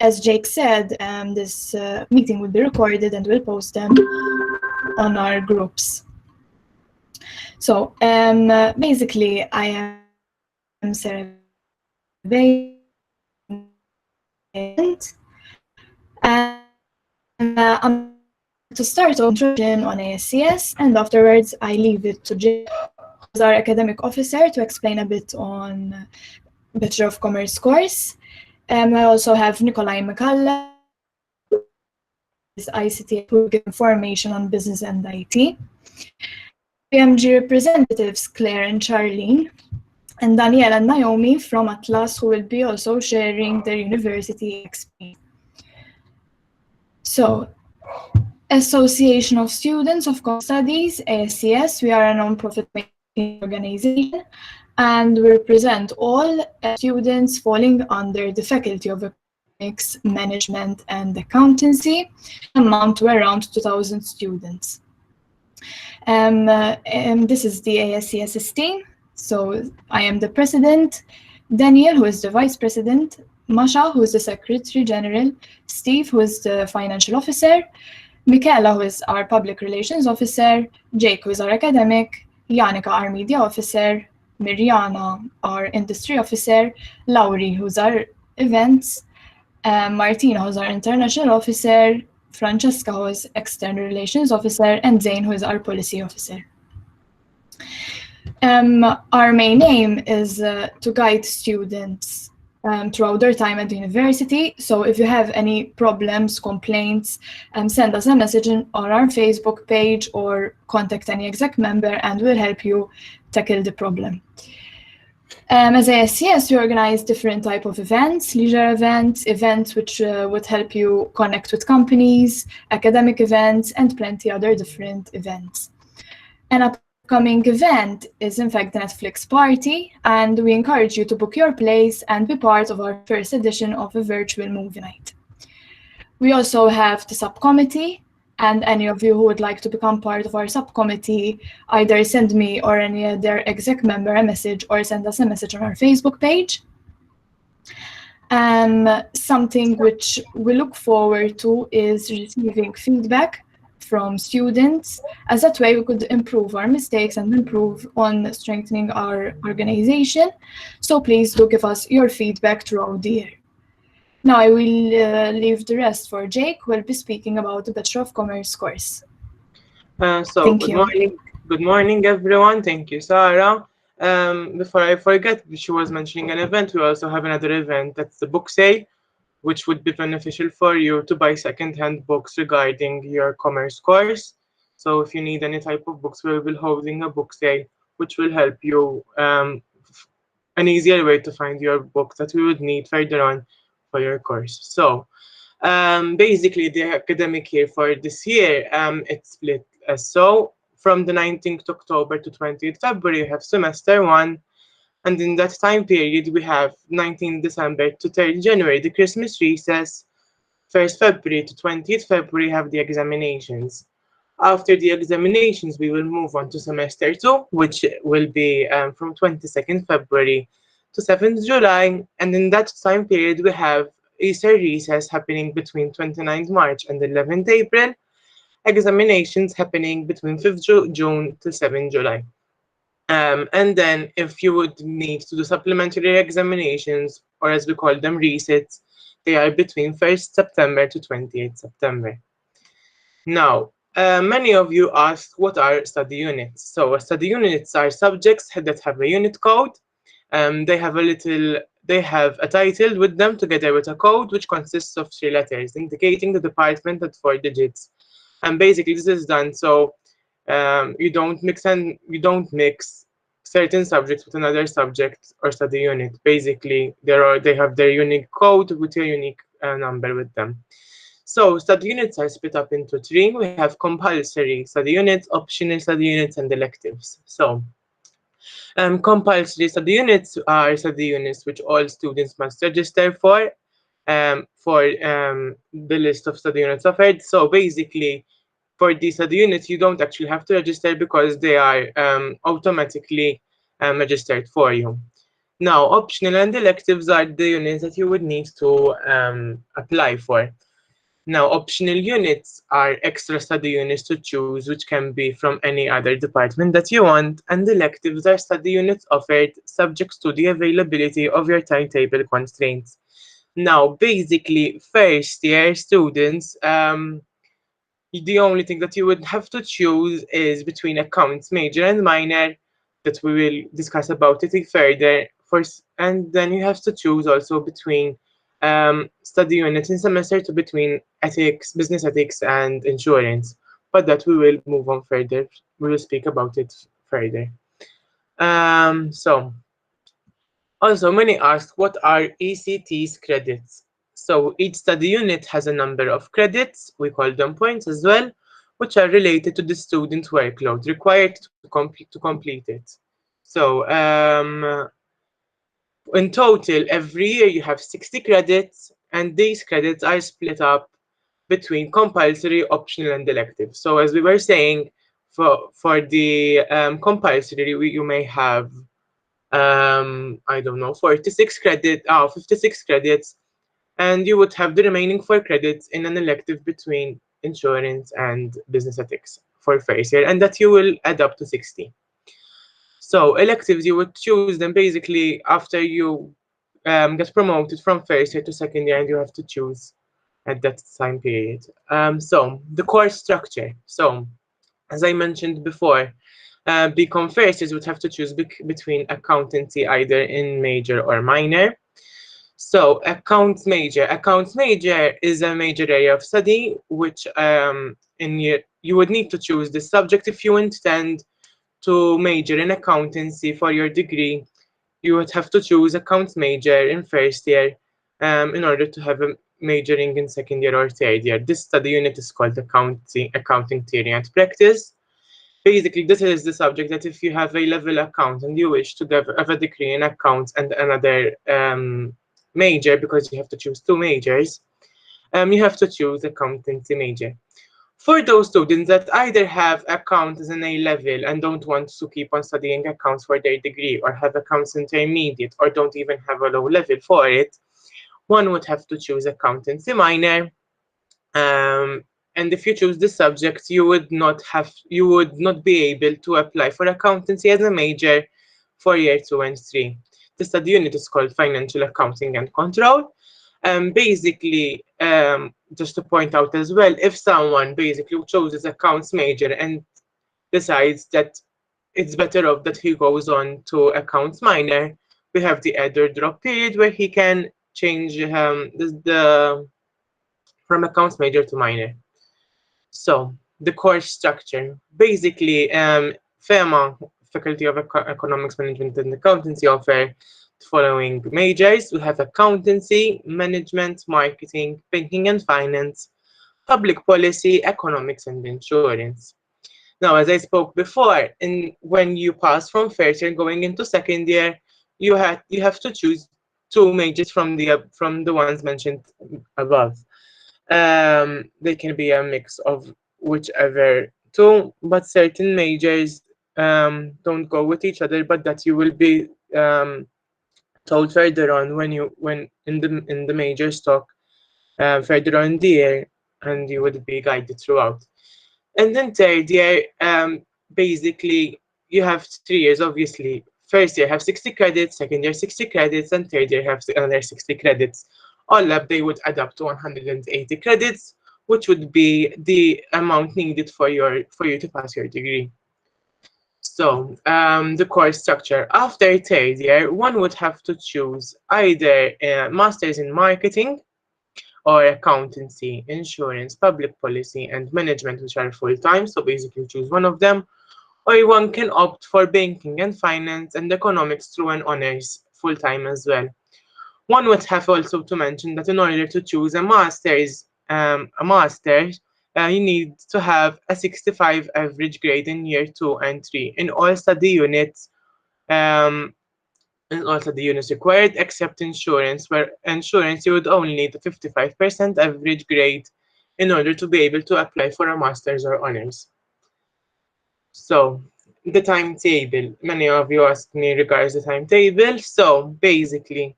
as Jake said, this meeting will be recorded and we'll post them on our groups. So basically, I am Sarah and I'm to start off introduction on ASCS, and afterwards I leave it to Jake, who's our academic officer, to explain a bit on Bachelor of Commerce course. I also have Nikolai McCullough, ICT, who will give information on business and IT. BMG representatives Claire and Charlene, and Danielle and Naomi from Atlas, who will be also sharing their university experience. So, Association of Students of Commerce Studies, ASCS, we are a non-profit organization, and we represent all students falling under the Faculty of Economics, Management and Accountancy, amount to around 2,000 students. This is the ASCS team. So I am the president, Daniel, who is the vice president, Masha, who is the secretary general, Steve, who is the financial officer, Michaela, who is our public relations officer, Jake, who is our academic, Janika, our media officer, Mirjana, our industry officer, Lauri, who's our events, Martina, who's our international officer, Francesca, who is external relations officer, and Zain, who is our policy officer. Our main aim is to guide students throughout their time at the university. So if you have any problems, complaints, send us a message on our Facebook page or contact any exec member and we'll help you tackle the problem. As ASCS, we organize different types of events, leisure events, events which would help you connect with companies, academic events, and plenty other different events. An upcoming event is in fact the Netflix party, and we encourage you to book your place and be part of our first edition of a virtual movie night. We also have the subcommittee, and any of you who would like to become part of our subcommittee, either send me or any other exec member a message or send us a message on our Facebook page. Something which we look forward to is receiving feedback from students, as that way we could improve our mistakes and improve on strengthening our organization. So please do give us your feedback throughout the year. Now I will leave the rest for Jake, who will be speaking about the Bachelor of Commerce course. Thank you. Good morning, everyone. Thank you, Sarah. Before I forget, she was mentioning an event. We also have another event. That's the book sale, which would be beneficial for you to buy second-hand books regarding your commerce course. So if you need any type of books, we will be holding a book sale, which will help you an easier way to find your books that we would need further on for your course. So basically, the academic year for this year, it's split as so. From the 19th October to 20th February, you have semester 1. And in that time period, we have 19th December to 3rd January, the Christmas recess. 1st February to 20th February have the examinations. After the examinations, we will move on to semester 2, which will be from 22nd February to 7th July. And in that time period, we have Easter recess happening between 29th March and 11th April. Examinations happening between 5th June to 7th July. And then if you would need to do supplementary examinations, or as we call them, resits, they are between 1st September to 28th September. Now, many of you asked what are study units. So study units are subjects that have a unit code. They have a title with them together with a code which consists of 3 letters indicating the department at 4 digits. And basically this is done so you don't mix certain subjects with another subject or study unit. Basically, they have their unique code with a unique number with them. So study units are split up into 3. We have compulsory study units, optional study units, and electives. So compulsory study units are study units which all students must register for the list of study units offered. So basically, for these study units, you don't actually have to register because they are automatically registered for you. Now, optional and electives are the units that you would need to apply for. Now, optional units are extra study units to choose, which can be from any other department that you want, and electives are study units offered subject to the availability of your timetable constraints. Now, basically, first year students, the only thing that you would have to choose is between accounts major and minor, that we will discuss about it further. And then you have to choose also between study units in semester to between ethics, business ethics, and insurance. But that we will move on further. We will speak about it further. So also, many ask what are ECT's credits? So each study unit has a number of credits, we call them points as well, which are related to the student workload required to complete it. So in total, every year you have 60 credits, and these credits are split up between compulsory, optional, and elective. So as we were saying, for the compulsory, you may have I don't know, 56 credits, and you would have the remaining 4 credits in an elective between insurance and business ethics for first year, and that you will add up to 60. So electives, you would choose them basically after you get promoted from first year to second year, and you have to choose at that time period. So the course structure. So as I mentioned before, become firsts would have to choose between accountancy either in major or minor. So accounts major is a major area of study which you would need to choose the subject if you intend to major in accountancy for your degree. You would have to choose accounts major in first year in order to have a majoring in second year or third year. This study unit is called accounting theory and practice. Basically, this is the subject that if you have a level account and you wish to have a degree in accounts and another major, because you have to choose 2 majors, you have to choose accountancy major. For those students that either have accounts as an A level and don't want to keep on studying accounts for their degree, or have accounts intermediate, or don't even have a low level for it, one would have to choose accountancy minor. Um, and if you choose this subject, you would not be able to apply for accountancy as a major for year 2 and 3. The study unit is called Financial Accounting and Control. Basically, just to point out as well, if someone basically chooses accounts major and decides that it's better off that he goes on to accounts minor, we have the add or drop period where he can change the from accounts major to minor. So the course structure, basically, FEMA, Faculty of Economics, Management and Accountancy, offer the following majors. We have accountancy, management, marketing, banking and finance, public policy, economics and insurance. Now, as I spoke before, when you pass from first year going into second year, you have to choose 2 majors from the ones mentioned above. They can be a mix of whichever two, but certain majors don't go with each other, but that you will be told further on when in the major stock further on in the year, and you would be guided throughout. And then third year, basically you have 3 years obviously. First year have 60 credits, second year 60 credits, and third year have another 60 credits. All up, they would add up to 180 credits, which would be the amount needed for you to pass your degree. So the course structure. After third year, one would have to choose either a master's in marketing or accountancy, insurance, public policy, and management, which are full-time. So basically choose one of them. Or one can opt for banking and finance and economics through an honors full-time as well. One would have also to mention that in order to choose a master's, you need to have a 65 average grade in year 2 and 3 in all study units. And also the units required, except insurance, where insurance you would only need a 55% average grade in order to be able to apply for a master's or honors. So the timetable. Many of you asked me regards the timetable. So basically,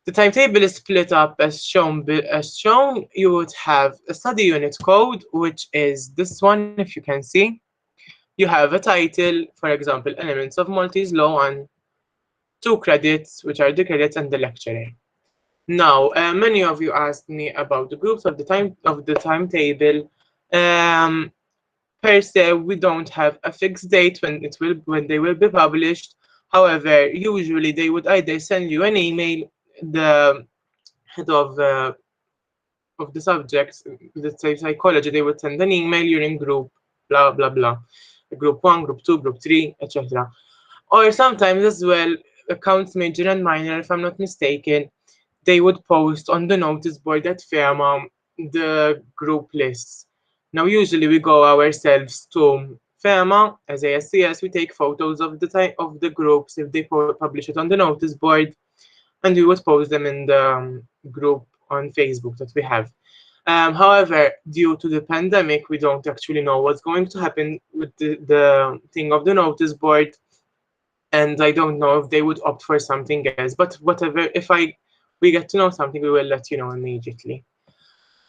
the timetable is split up as shown. You would have a study unit code, which is this one, if you can see. You have a title, for example, Elements of Maltese Law, and 2 credits, which are the credits and the lecturer. Now, many of you asked me about the groups of the timetable. Um, Per se, we don't have a fixed date when they will be published. However, usually they would either send you an email, the head of the subjects, let's say psychology, they would send an email, you're in group, blah blah blah, group 1, group 2, group 3, etc. Or sometimes as well, accounts major and minor, if I'm not mistaken, they would post on the notice board at FEMA the group lists. Now, usually we go ourselves to FEMA as ASCS, we take photos of the type of the groups if they publish it on the notice board, and we would post them in the group on Facebook that we have. However, due to the pandemic, we don't actually know what's going to happen with the thing of the notice board, and I don't know if they would opt for something else. But whatever, if we get to know something, we will let you know immediately.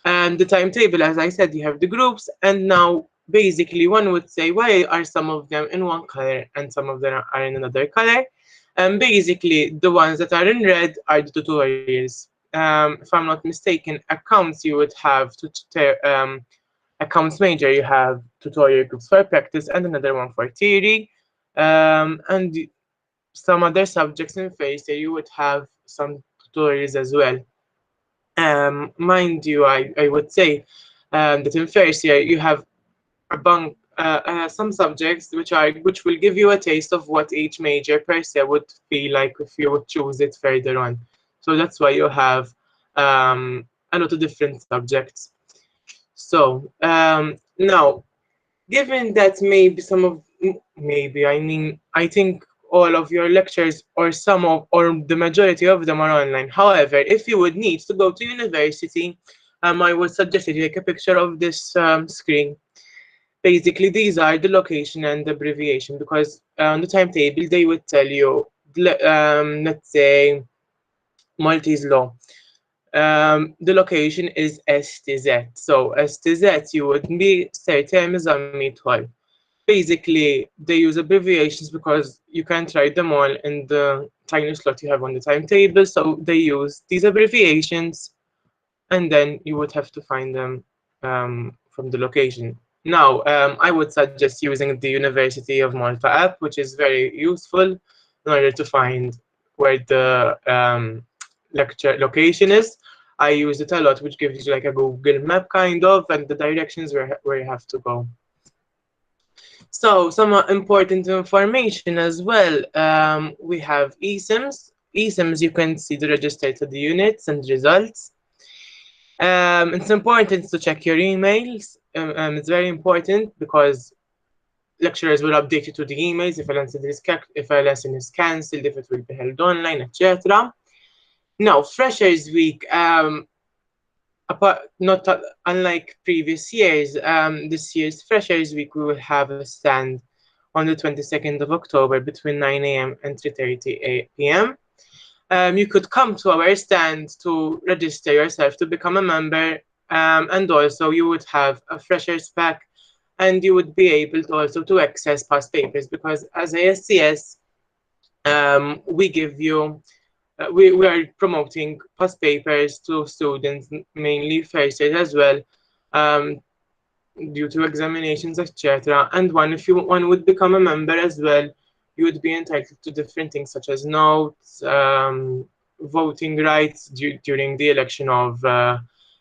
And the timetable, as I said, you have the groups, and now basically one would say, why are some of them in one color and some of them are in another color? And basically, the ones that are in red are the tutorials. If I'm not mistaken, accounts you would have accounts major, you have tutorial groups for practice and another one for theory. And some other subjects in first year, you would have some tutorials as well. Mind you, I would say that in first year you have some subjects which will give you a taste of what each major per se would feel like if you would choose it further on. So that's why you have a lot of different subjects. So now, given that I think all of your lectures or or the majority of them are online. However, if you would need to go to university, I would suggest that you take a picture of this screen. Basically, these are the location and the abbreviation, because on the timetable they would tell you, let's say, Maltese law. The location is STZ. So STZ, you would be certain Hall. Basically, they use abbreviations because you can't write them all in the tiny slot you have on the timetable. So they use these abbreviations, and then you would have to find them from the location. Now, I would suggest using the University of Malta app, which is very useful in order to find where the lecture location is. I use it a lot, which gives you like a Google map kind of, and the directions where you have to go. So some important information as well. We have eSIMs. eSIMs, you can see the register to the units and results. It's important to check your emails. It's very important because lecturers will update you to the emails if a lesson is cancelled, if it will be held online, etc. Now, Freshers Week, not unlike previous years, this year's Freshers Week, we will have a stand on the 22nd of October between 9 a.m. and 3:30 p.m. You could come to our stand to register yourself to become a member, and also you would have a freshers pack, and you would be able to also to access past papers, because as ASCS, we give you we are promoting past papers to students, mainly first years as well, due to examinations, etc. And if one would become a member as well, you would be entitled to different things such as notes, voting rights during the election of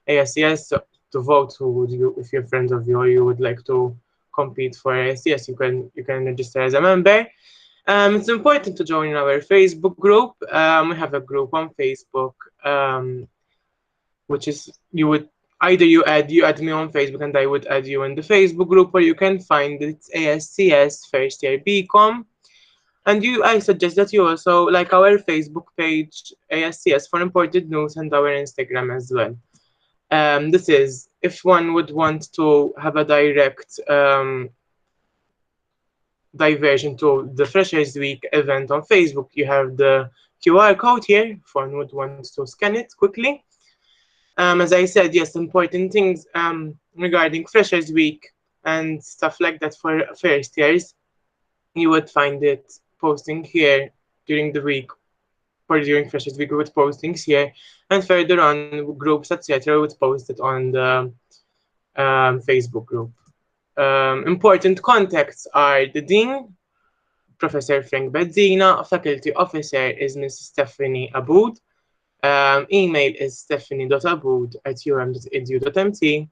ASCS, to vote if you're friends of you or you would like to compete for ASCS, you can register as a member. It's important to join our Facebook group. We have a group on Facebook, which is either you add me on Facebook and I would add you in the Facebook group, or you can find it's ASCS First Year BCom. And I suggest that you also like our Facebook page, ASCS for Important News, and our Instagram as well. This is if one would want to have a direct diversion to the Freshers Week event on Facebook, you have the QR code here if one would want to scan it quickly. As I said, yes, important things regarding Freshers Week and stuff like that for first years, you would find it posting here during the week, or during Freshers Week with postings here, and further on groups, etc. would post it on the Facebook group. Important contacts are the Dean, Professor Frank Bedzina, Faculty Officer is Ms. Stephanie Aboud, email is stephanie.aboud@um.edu.mt,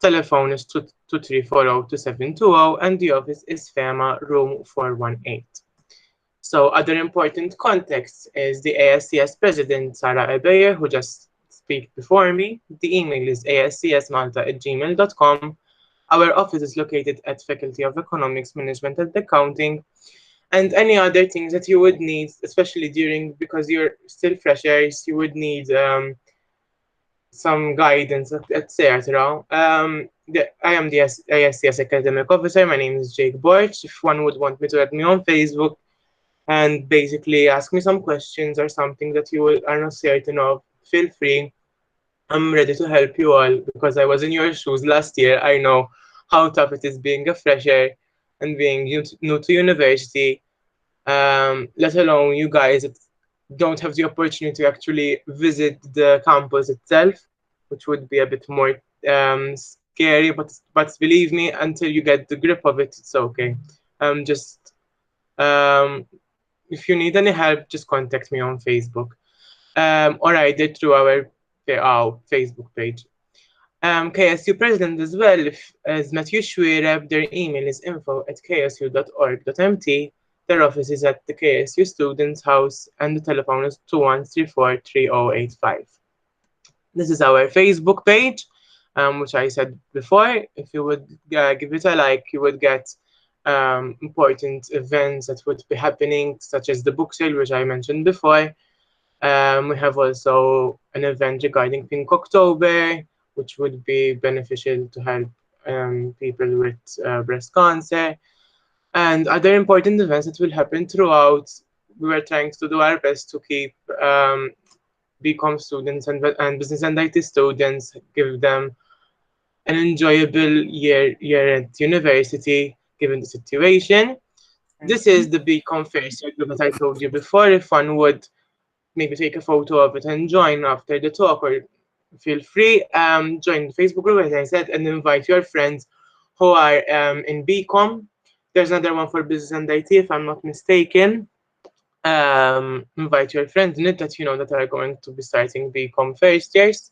telephone is 2340-2720, and the office is FEMA, room 418. So other important context is the ASCS President, Sarah Ebeyer, who just spoke before me. The email is ascsmalta@gmail.com. Our office is located at Faculty of Economics, Management and Accounting. And any other things that you would need, especially because you're still freshers, you would need some guidance, etc. I am the ASCS Academic Officer. My name is Jake Borch. If one would want me to add me on Facebook and basically ask me some questions or something that you are not certain of, feel free. I'm ready to help you all because I was in your shoes last year. I know how tough it is being a fresher and being new to university, let alone you guys that don't have the opportunity to actually visit the campus itself, which would be a bit more scary, but believe me, until you get the grip of it, it's okay. If you need any help, just contact me on Facebook, or either through our Facebook page. KSU President as well is Matthew Schwireb. Their email is info@ksu.org.mt. Their office is at the KSU Students' House, and the telephone is 2134-3085. This is our Facebook page, which I said before. If you would give it a like, you would get important events that would be happening, such as the book sale, which I mentioned before. We have also an event regarding Pink October, which would be beneficial to help people with breast cancer, and other important events that will happen throughout. We were trying to do our best to keep BCom students and business and IT students, give them an enjoyable year at university, given the situation. This is the BCom first year group that I told you before. If one would maybe take a photo of it and join after the talk, or feel free, join the Facebook group, as I said, and invite your friends who are in BCom. There's another one for business and IT, if I'm not mistaken. Invite your friends in it that you know that are going to be starting BCom first years.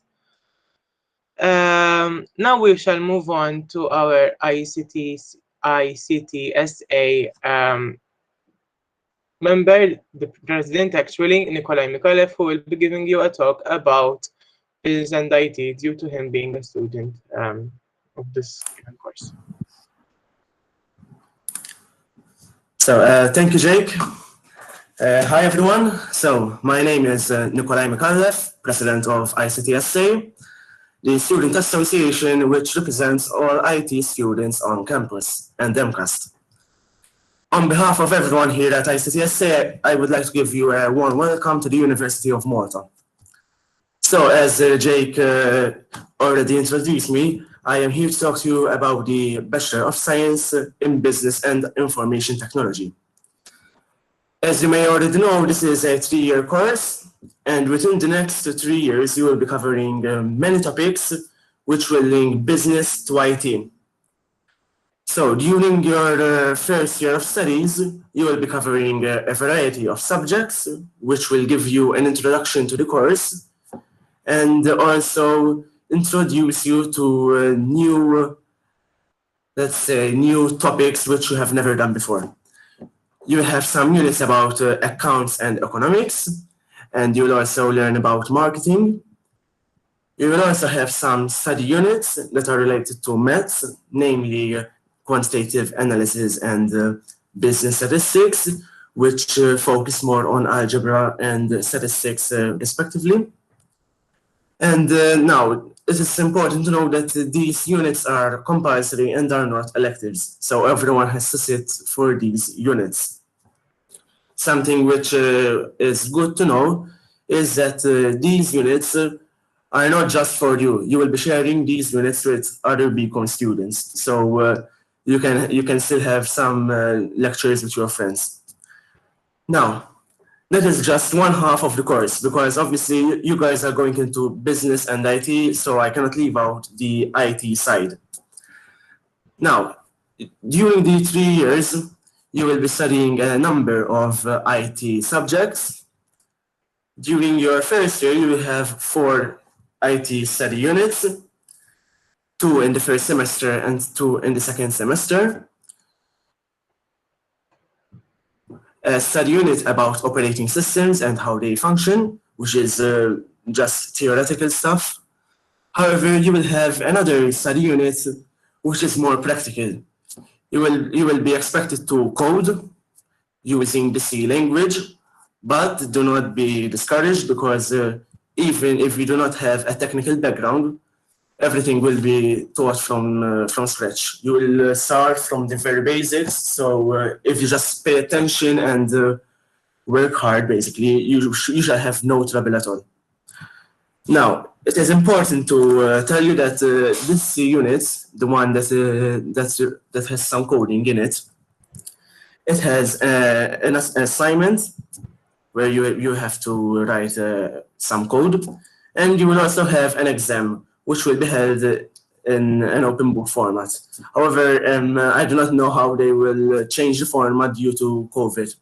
Now we shall move on to our ICTSA member, the president actually, Nikolai Mikhailov, who will be giving you a talk about business and IT due to him being a student of this course. So thank you, Jake. Hi, everyone. So my name is Nikolai Mikhailov, president of ICTSA, the student association which represents all IT students on campus and MCAST. On behalf of everyone here at ICTSA, I would like to give you a warm welcome to the University of Malta. So as Jake already introduced me, I am here to talk to you about the Bachelor of Science in Business and Information Technology. As you may already know, this is a 3-year course, and within the next 3 years, you will be covering many topics which will link business to IT. So during your first year of studies, you will be covering a variety of subjects, which will give you an introduction to the course, and also introduce you to new topics which you have never done before. You will have some units about accounts and economics, and you will also learn about marketing. You will also have some study units that are related to maths, namely quantitative analysis and business statistics, which focus more on algebra and statistics respectively. And now, it is important to know that these units are compulsory and are not electives. So everyone has to sit for these units. Something which is good to know is that these units are not just for you. You will be sharing these units with other B.Com students. So you can still have some lectures with your friends. Now, that is just one half of the course, because obviously you guys are going into business and IT, so I cannot leave out the IT side. Now, during the 3 years, you will be studying a number of IT subjects. During your first year, you will have 4 IT study units, 2 in the first semester and 2 in the second semester. A study unit about operating systems and how they function, which is just theoretical stuff. However, you will have another study unit which is more practical. You will be expected to code using the C language, but do not be discouraged, because even if you do not have a technical background, everything will be taught from scratch. You will start from the very basics. So if you just pay attention and work hard, basically, you shall have no trouble at all. Now, it is important to tell you that this unit, the one that has some coding in it, it has an assignment where you have to write some code, and you will also have an exam, which will be held in an open book format. However, I do not know how they will change the format due to COVID.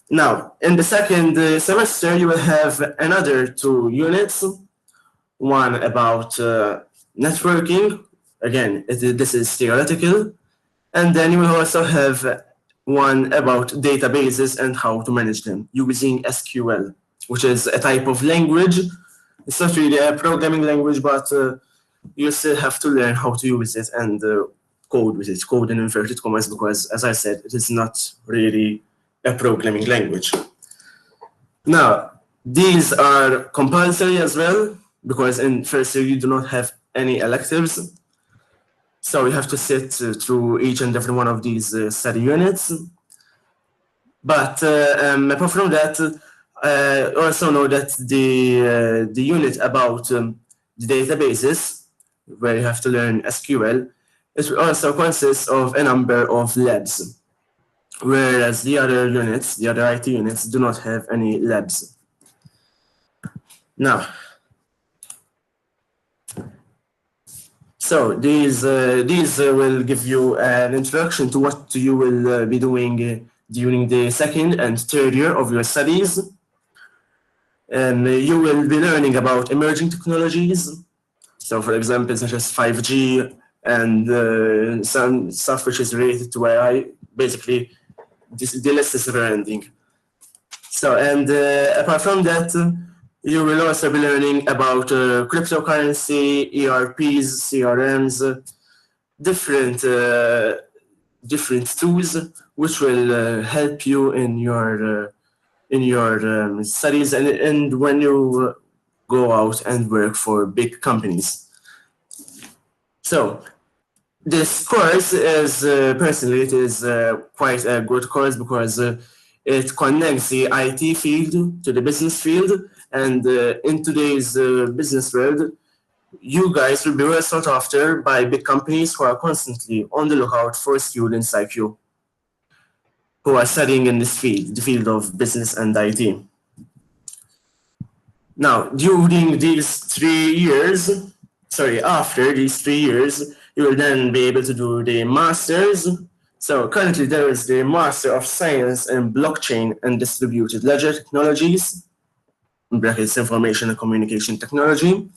Now, in the second semester, you will have another 2 units, one about networking. Again, this is theoretical. And then you will also have one about databases and how to manage them using SQL, which is a type of language. It's not really a programming language, but you still have to learn how to use it and code with it, code in inverted commas, because, as I said, it is not really a programming language. Now, these are compulsory as well, because in first year you do not have any electives. So you have to sit through each and every one of these study units. But apart from that, also know that the unit about the databases, where you have to learn SQL, it also consists of a number of labs, whereas the other units, the other IT units, do not have any labs. Now, so these will give you an introduction to what you will be doing during the second and third year of your studies. And you will be learning about emerging technologies. So, for example, such as 5G and some stuff which is related to AI. Basically, the list is never-ending. So, and apart from that, you will also be learning about cryptocurrency, ERPs, CRMs, different tools which will help you in your studies and when you go out and work for big companies. So this course is personally it is quite a good course, because it connects the IT field to the business field, and in today's business world, you guys will be well sought after by big companies who are constantly on the lookout for students like you, who are studying in this field, the field of business and IT. Now, during these 3 years, after these 3 years, you will then be able to do the master's. So currently there is the Master of Science in Blockchain and Distributed Ledger Technologies, in brackets Information and Communication Technology.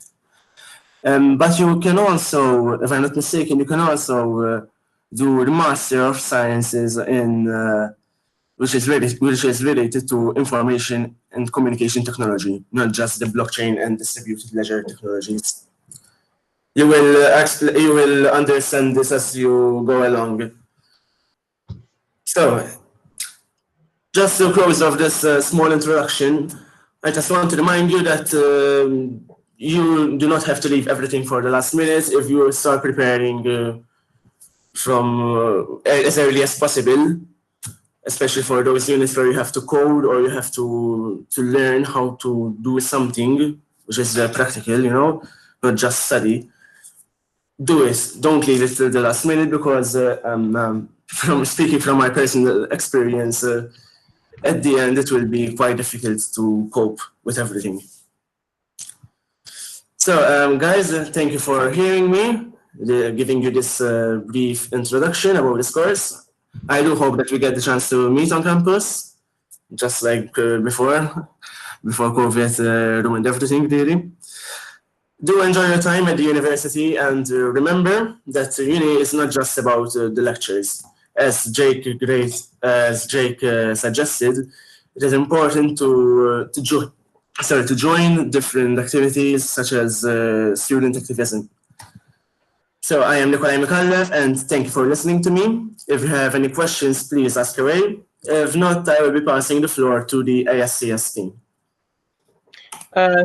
But you can also, if I'm not mistaken, you can also do the Master of Sciences in which is related to information and communication technology, not just the blockchain and distributed ledger technologies. You will understand this as you go along. So, just to close off this small introduction, I just want to remind you that you do not have to leave everything for the last minute. If you start preparing from as early as possible, especially for those units where you have to code or you have to learn how to do something, which is practical, you know, not just study. Do it. Don't leave it till the last minute, because from speaking from my personal experience, at the end it will be quite difficult to cope with everything. So, guys, thank you for hearing me, giving you this brief introduction about this course. I do hope that we get the chance to meet on campus, just like before COVID ruined everything, really. Do enjoy your time at the university, and remember that uni is not just about the lectures. As Jake suggested, it is important to join different activities such as student activism. So I am Nikolai Mikhailov, and thank you for listening to me. If you have any questions, please ask away. If not, I will be passing the floor to the ASCS team.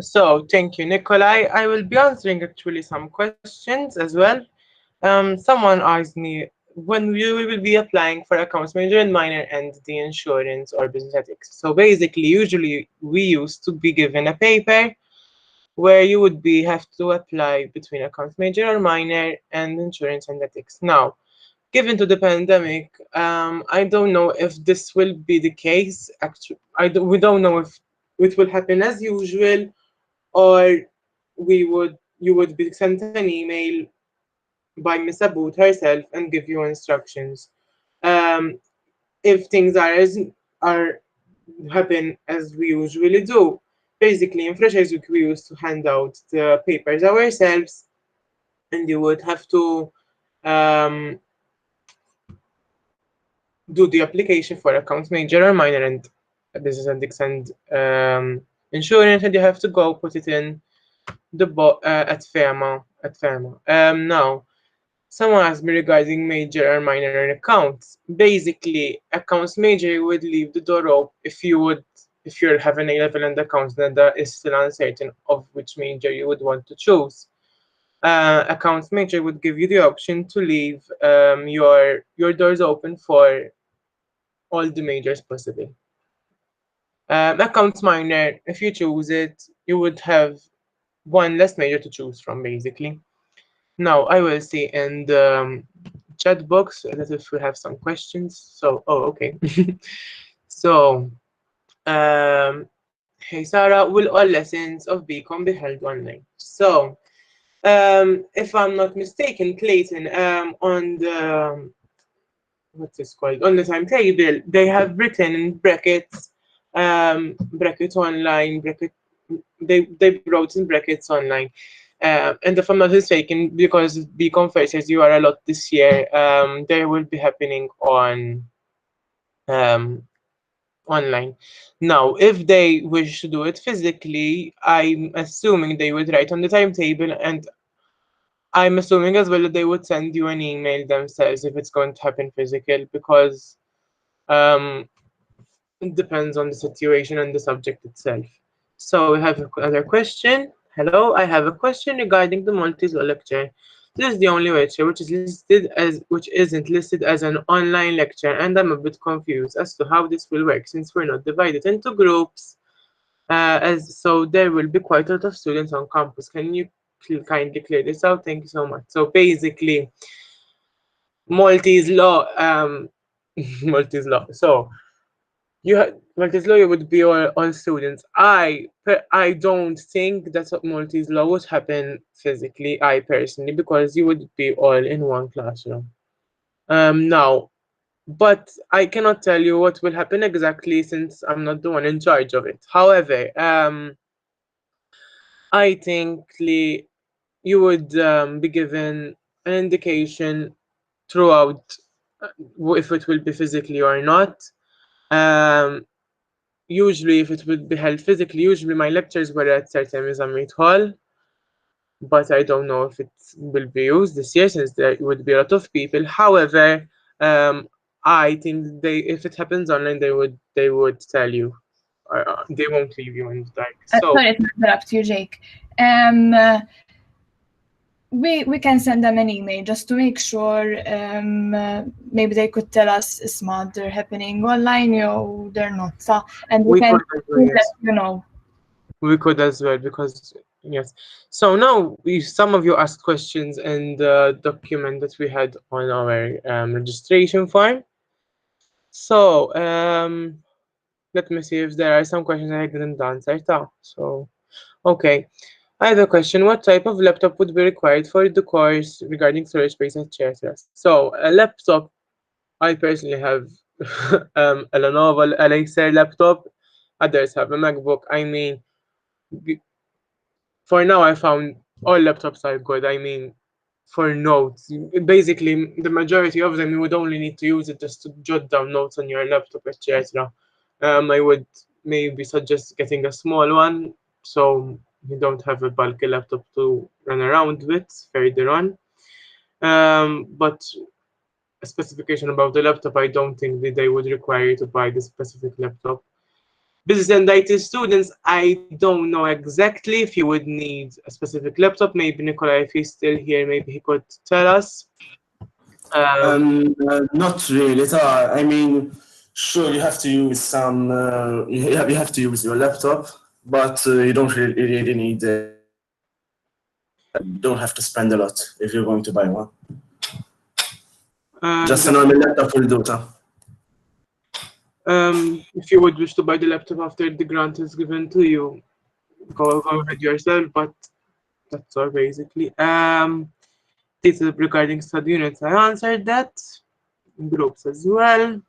So thank you, Nikolai. I will be answering actually some questions as well. Someone asked me, when you will be applying for accounts major and minor and the insurance or business ethics. So basically, usually we used to be given a paper where you would have to apply between accounts major or minor and insurance and ethics. Now, given to the pandemic, I don't know if this will be the case. Actually, we don't know if it will happen as usual, or you would be sent an email by Miss Abood herself and give you instructions. If things are happen as we usually do, basically in Freshers Week we used to hand out the papers ourselves, and you would have to do the application for accounts major or minor and business ethics and insurance, and you have to go put it in the at FEMA. Now, someone asked me regarding major or minor accounts. Basically, accounts major would leave the door open if you're having A-level and accounts, then that is still uncertain of which major you would want to choose. Accounts major would give you the option to leave your doors open for all the majors possible. Accounts minor, if you choose it, you would have one less major to choose from, basically. Now, I will see in the chat box that if we have some questions. So, okay. So, hey, Sarah, will all lessons of B.Com be held online? So, if I'm not mistaken, Clayton, on the what's this called? On the timetable, they have written in brackets, bracket online, bracket. They wrote in brackets online. And if I'm not mistaken, because B.Com Freshers you are a lot this year, they will be happening on online. Now, if they wish to do it physically, I'm assuming they would write on the timetable, and I'm assuming as well that they would send you an email themselves if it's going to happen physical, because it depends on the situation and the subject itself. So we have another question. Hello, I have a question regarding the Maltese law lecture. This is the only lecture which isn't listed as an online lecture, and I'm a bit confused as to how this will work since we're not divided into groups. So there will be quite a lot of students on campus. Can you kindly clear this out? Thank you so much. So basically, Maltese law, Maltese law. So Maltese law would be all students. I don't think that Maltese law would happen physically, I personally, because you would be all in one classroom. Now, but I cannot tell you what will happen exactly since I'm not the one in charge of it. However, I think you would be given an indication throughout if it will be physically or not. Usually, if it would be held physically, usually my lectures were at Sartemis Amit Hall, but I don't know if it will be used this year since there would be a lot of people. However, I think if it happens online, they would tell you. They won't leave you in the dark. So, sorry to interrupt you, Jake. we can send them an email just to make sure maybe they could tell us isma they're happening online or they're not. So, and we can let you know. We could as well, because yes. So now some of you asked questions in the document that we had on our registration form. So let me see if there are some questions I didn't answer. So okay. I have a question. What type of laptop would be required for the course regarding storage space, etc.? So a laptop, I personally have a Lenovo Acer laptop. Others have a MacBook. I mean, for now, I found all laptops are good. I mean, for notes, basically, the majority of them, you would only need to use it just to jot down notes on your laptop, etc. I would maybe suggest getting a small one, so you don't have a bulky laptop to run around with further on. But a specification about the laptop, I don't think that they would require you to buy the specific laptop. Business and IT students, I don't know exactly if you would need a specific laptop. Maybe Nikolai, if he's still here, maybe he could tell us. Not really. I mean, sure, you have to use some. You have to use your laptop, but you don't really need. You don't have to spend a lot if you're going to buy one. Just a normal laptop will do. If you would wish to buy the laptop after the grant is given to you, go ahead yourself. But that's all basically. This is regarding study units. I answered that. Groups as well.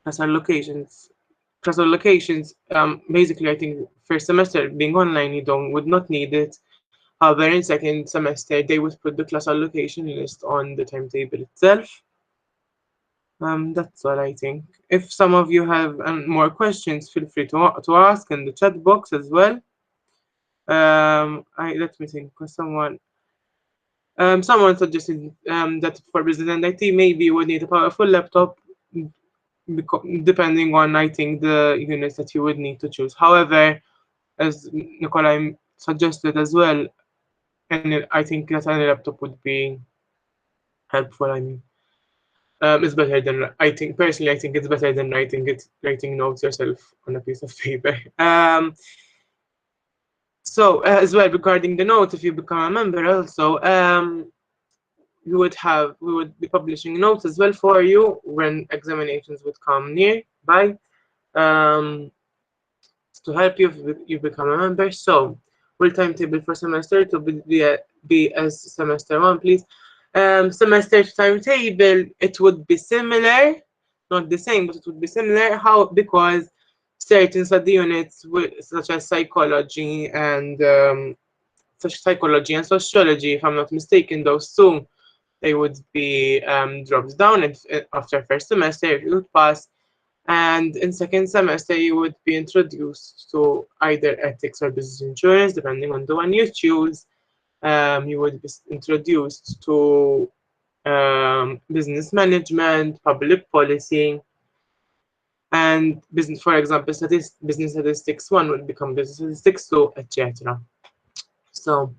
Class allocations. Class allocations. Basically, I think first semester being online, you would not need it. However, in second semester, they would put the class allocation list on the timetable itself. That's all I think. If some of you have more questions, feel free to ask in the chat box as well. Let me think. Someone suggested that for business and IT, maybe you would need a powerful laptop, depending on, I think, the units that you would need to choose. However, as Nikolai suggested as well, and I think that any laptop would be helpful. I mean, it's better than, I think personally, I think it's better than writing notes yourself on a piece of paper. So as well, regarding the notes, if you become a member also, we would be publishing notes as well for you when examinations would come nearby, to help you if you become a member. So full timetable for semester to be as semester 1, please. Semester timetable, it would be similar, not the same, but it would be similar. How? Because certain study units, such as psychology and sociology, if I'm not mistaken, those two, they would be dropped down after first semester if you would pass. And in second semester, you would be introduced to either ethics or business insurance, depending on the one you choose. You would be introduced to business management, public policy, and business. For example, business statistics 1 would become business statistics 2, etc. So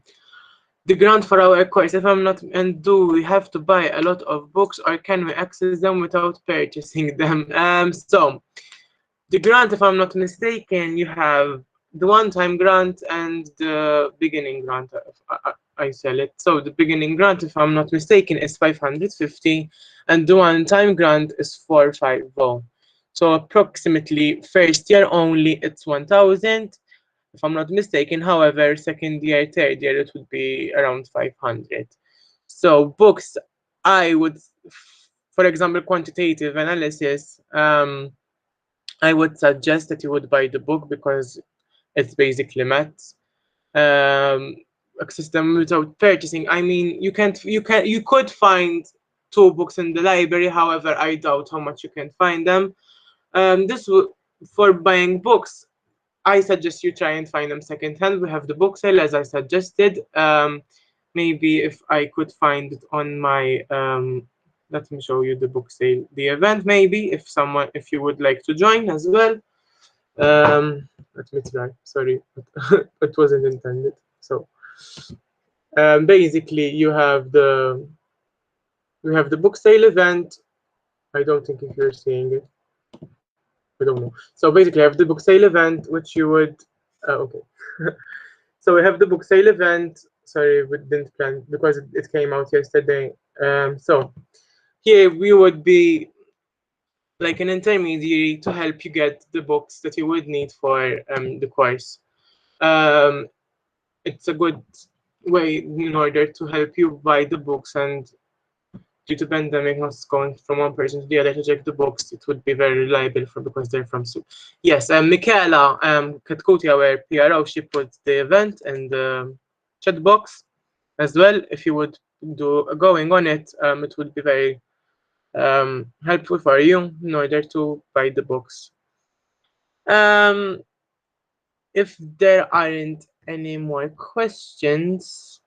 the grant for our course, if I'm not, and do we have to buy a lot of books, or can we access them without purchasing them? So the grant, if I'm not mistaken, you have the one-time grant and the beginning grant. I sell it. So the beginning grant, if I'm not mistaken, is 550, and the one-time grant is 450. So approximately first year only, it's 1,000. If I'm not mistaken. However, second year, third year, it would be around 500. So books, I would, for example, quantitative analysis, I would suggest that you would buy the book because it's basically maths. Access them without purchasing. I mean, you could find 2 books in the library. However, I doubt how much you can find them. For buying books, I suggest you try and find them secondhand. We have the book sale, as I suggested. Maybe if I could find it on my, let me show you the book sale, the event, maybe, if you would like to join as well. Let me try. Sorry, it wasn't intended. So basically, you have the book sale event. I don't think if you're seeing it. I don't know. So basically, I have the book sale event, which you would. Okay. So we have the book sale event. Sorry, we didn't plan because it came out yesterday. So here we would be like an intermediary to help you get the books that you would need for the course. It's a good way in order to help you buy the books, and due to pandemic not going from one person to the other to check the books, it would be very reliable for because they're from Su. Yes, Michaela Katkuti, our PRO, she put the event in the chat box as well. If you would do going on it, it would be very helpful for you in order to buy the books. If there aren't any more questions,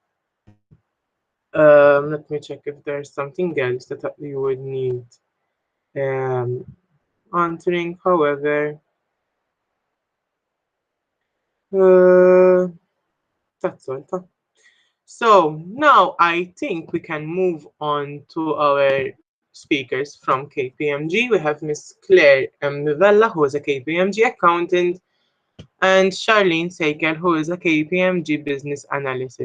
let me check if there's something else that you would need answering. However, that's all. So now I think we can move on to our speakers from KPMG. We have Miss Claire Novella, who is a KPMG accountant, and Charlene Seikel, who is a KPMG business analyst.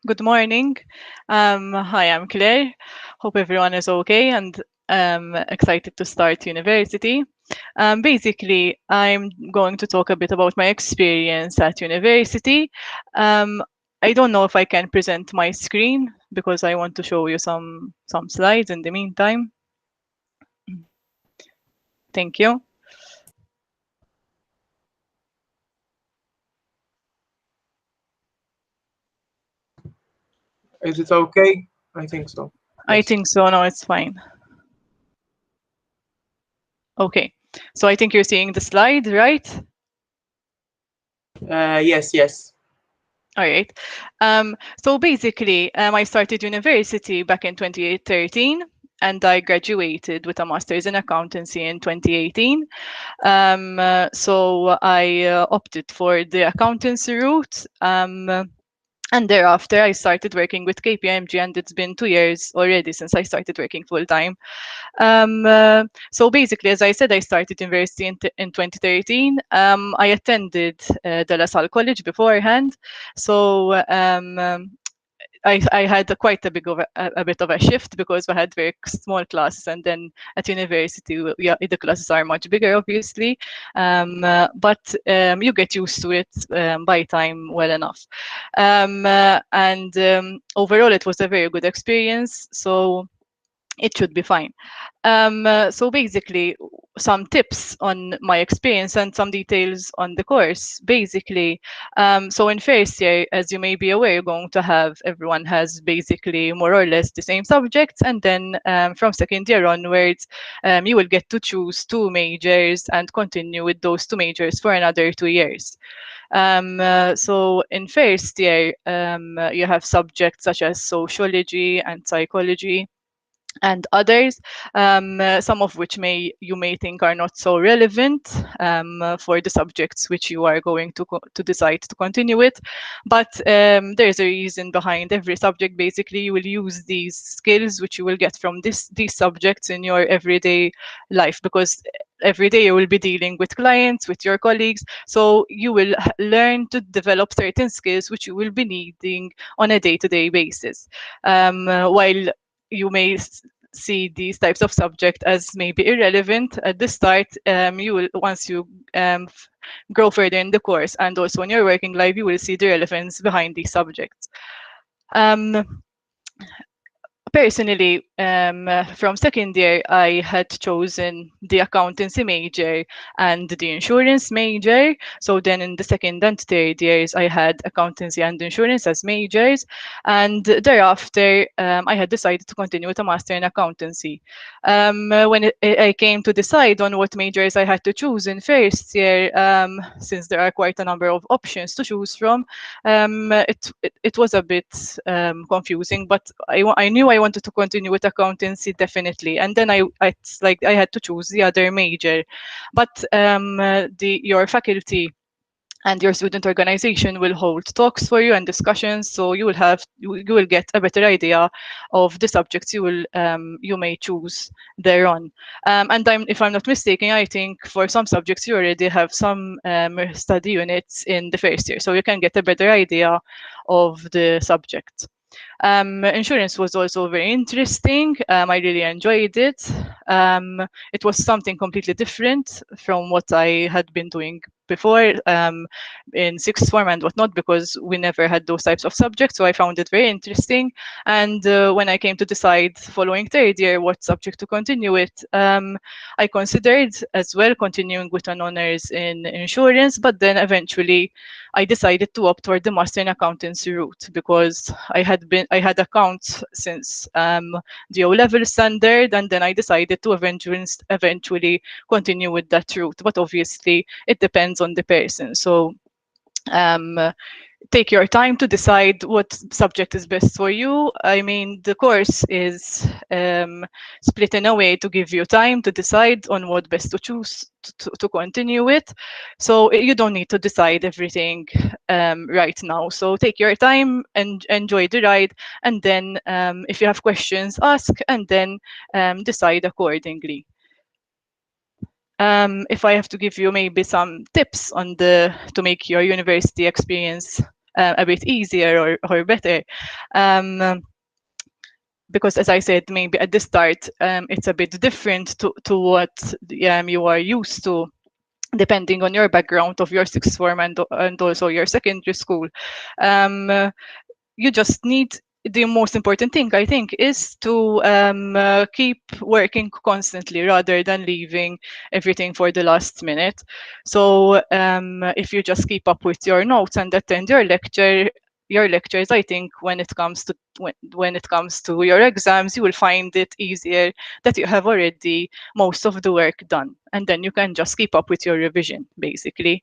Good morning. Hi, I'm Claire. Hope everyone is okay and excited to start university. Basically, I'm going to talk a bit about my experience at university. I don't know if I can present my screen because I want to show you some slides in the meantime. Thank you. Is it okay? I think so. I think so. No, it's fine. Okay. So I think you're seeing the slide, right? Yes. All right. So basically, I started university back in 2013, and I graduated with a master's in accountancy in 2018. So I opted for the accountancy route. And thereafter, I started working with KPMG, and it's been 2 years already since I started working full time. So basically, as I said, I started university in 2013. I attended De La Salle College beforehand, so I had quite a bit of a shift because we had very small classes, and then at university, the classes are much bigger, obviously. But you get used to it by time well enough. And overall, it was a very good experience. So it should be fine. So basically, some tips on my experience and some details on the course. Basically, so in first year, as you may be aware, you're going to have, everyone has basically more or less the same subjects. And then from second year onwards, you will get to choose 2 majors and continue with those 2 majors for another 2 years. So in first year, you have subjects such as sociology and psychology and others, some of which you may think are not so relevant for the subjects which you are going to decide to continue with. But there's a reason behind every subject. Basically, you will use these skills which you will get from these subjects in your everyday life, because every day you will be dealing with clients, with your colleagues. So you will learn to develop certain skills which you will be needing on a day-to-day basis. While you may see these types of subject as maybe irrelevant at the start, you will, once you grow further in the course and also in your working life, you will see the relevance behind these subjects. Personally, from second year, I had chosen the accountancy major and the insurance major. So then in the second and third years, I had accountancy and insurance as majors. And thereafter, I had decided to continue with a master in accountancy. When I came to decide on what majors I had to choose in first year, since there are quite a number of options to choose from, it was a bit confusing, but I knew I I wanted to continue with accountancy, definitely. And then it's like I had to choose the other major. But your faculty and your student organization will hold talks for you and discussions, so you will get a better idea of the subjects you may choose thereon. And if I'm not mistaken, I think for some subjects you already have some study units in the first year, so you can get a better idea of the subject. Insurance was also very interesting. I really enjoyed it. It was something completely different from what I had been doing before in sixth form and whatnot, because we never had those types of subjects. So I found it very interesting. And when I came to decide following third year what subject to continue with, I considered as well continuing with an honors in insurance, but then eventually I decided to opt for the master in accountancy route, because I had accounts since the O-level standard, and then I decided to eventually continue with that route. But obviously, it depends on the person. So take your time to decide what subject is best for you. I mean, the course is split in a way to give you time to decide on what best to choose to continue with. So you don't need to decide everything right now. So take your time and enjoy the ride. And then if you have questions, ask, and then decide accordingly. If I have to give you maybe some tips on to make your university experience a bit easier or better, because as I said, maybe at the start it's a bit different to what you are used to, depending on your background of your sixth form and also your secondary school. You just need, the most important thing, I think, is to keep working constantly rather than leaving everything for the last minute. So if you just keep up with your notes and attend your lectures, I think when it comes to your exams, you will find it easier that you have already most of the work done, and then you can just keep up with your revision, basically.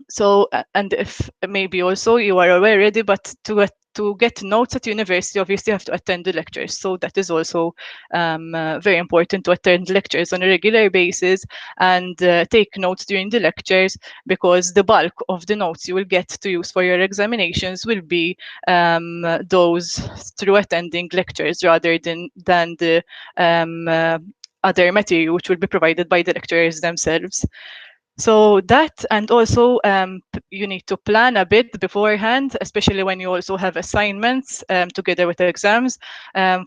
So, and if maybe also you are already, but to get notes at university, obviously you have to attend the lectures. So that is also very important, to attend lectures on a regular basis and take notes during the lectures, because the bulk of the notes you will get to use for your examinations will be those through attending lectures rather than the other material which will be provided by the lecturers themselves. So that, and also you need to plan a bit beforehand, especially when you also have assignments together with exams.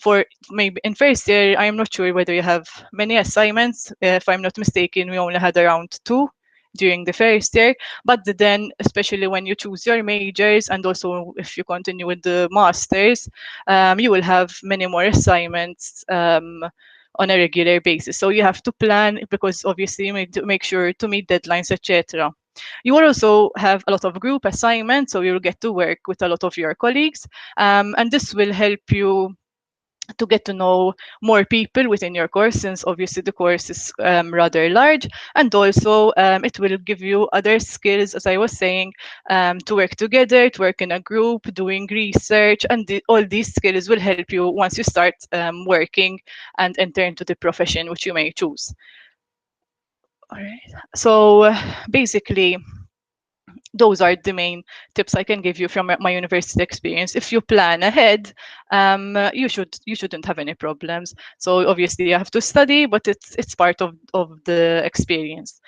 For maybe in first year, I'm not sure whether you have many assignments. If I'm not mistaken, we only had around 2 during the first year. But then, especially when you choose your majors, and also if you continue with the masters, you will have many more assignments on a regular basis. So you have to plan, because obviously you need to make sure to meet deadlines, etc. You will also have a lot of group assignments, so you'll get to work with a lot of your colleagues, and this will help you to get to know more people within your course, since obviously the course is rather large, and also it will give you other skills, as I was saying, to work together, to work in a group, doing research, and all these skills will help you once you start working and enter into the profession which you may choose. All right. So basically, those are the main tips I can give you from my university experience. If you plan ahead, you shouldn't have any problems. So obviously you have to study, but it's part of the experience.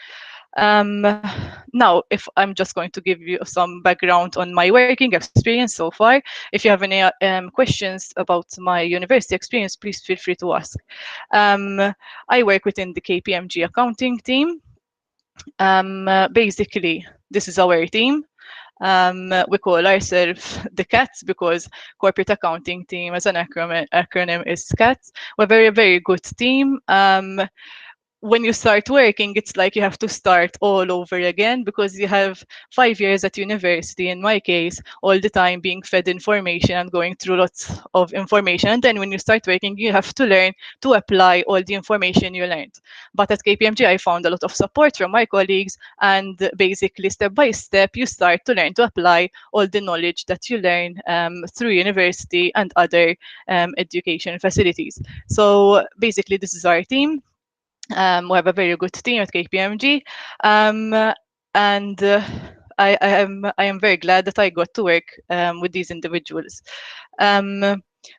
Now, if I'm just going to give you some background on my working experience so far, if you have any questions about my university experience, please feel free to ask. I work within the KPMG accounting team. Basically, this is our team. We call ourselves the CATS because Corporate Accounting Team, as an acronym is CATS. We're a very, very good team. when you start working, it's like you have to start all over again because you have 5 years at university, in my case, all the time being fed information and going through lots of information. And then when you start working, you have to learn to apply all the information you learned. But at KPMG, I found a lot of support from my colleagues, and basically, step by step, you start to learn to apply all the knowledge that you learn through university and other education facilities. So basically, this is our team. We have a very good team at KPMG, and I am very glad that I got to work with these individuals.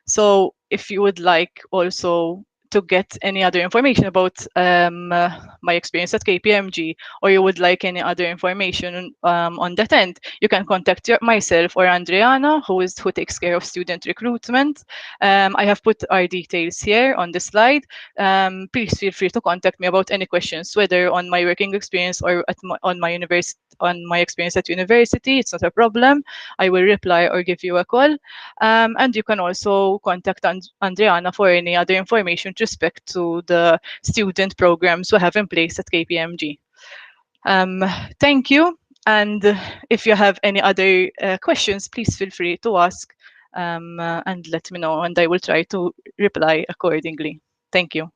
So if you would like also to get any other information about my experience at KPMG, or you would like any other information on that end, you can contact myself or Andreana, who takes care of student recruitment. I have put our details here on the slide. Please feel free to contact me about any questions, whether on my working experience or on my experience at university. It's not a problem. I will reply or give you a call. And you can also contact Andreana for any other information with respect to the student programs we have in place at KPMG. Thank you. And if you have any other questions, please feel free to ask and let me know, and I will try to reply accordingly. Thank you.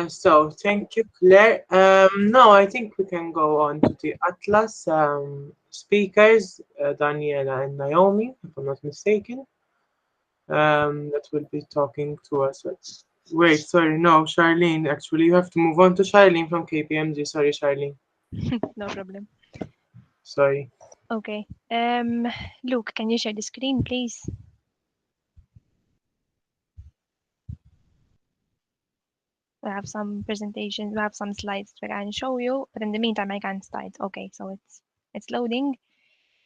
So thank you, Claire. Now I think we can go on to the Atlas speakers, Daniela and Naomi, if I'm not mistaken. That will be talking to us. Wait, sorry, no, Charlene. Actually, you have to move on to Charlene from KPMG. Sorry, Charlene. No problem. Sorry. Okay. Luke, can you share the screen, please? We have some presentations, we have some slides that I can show you, but in the meantime, I can't start. Okay, so it's loading.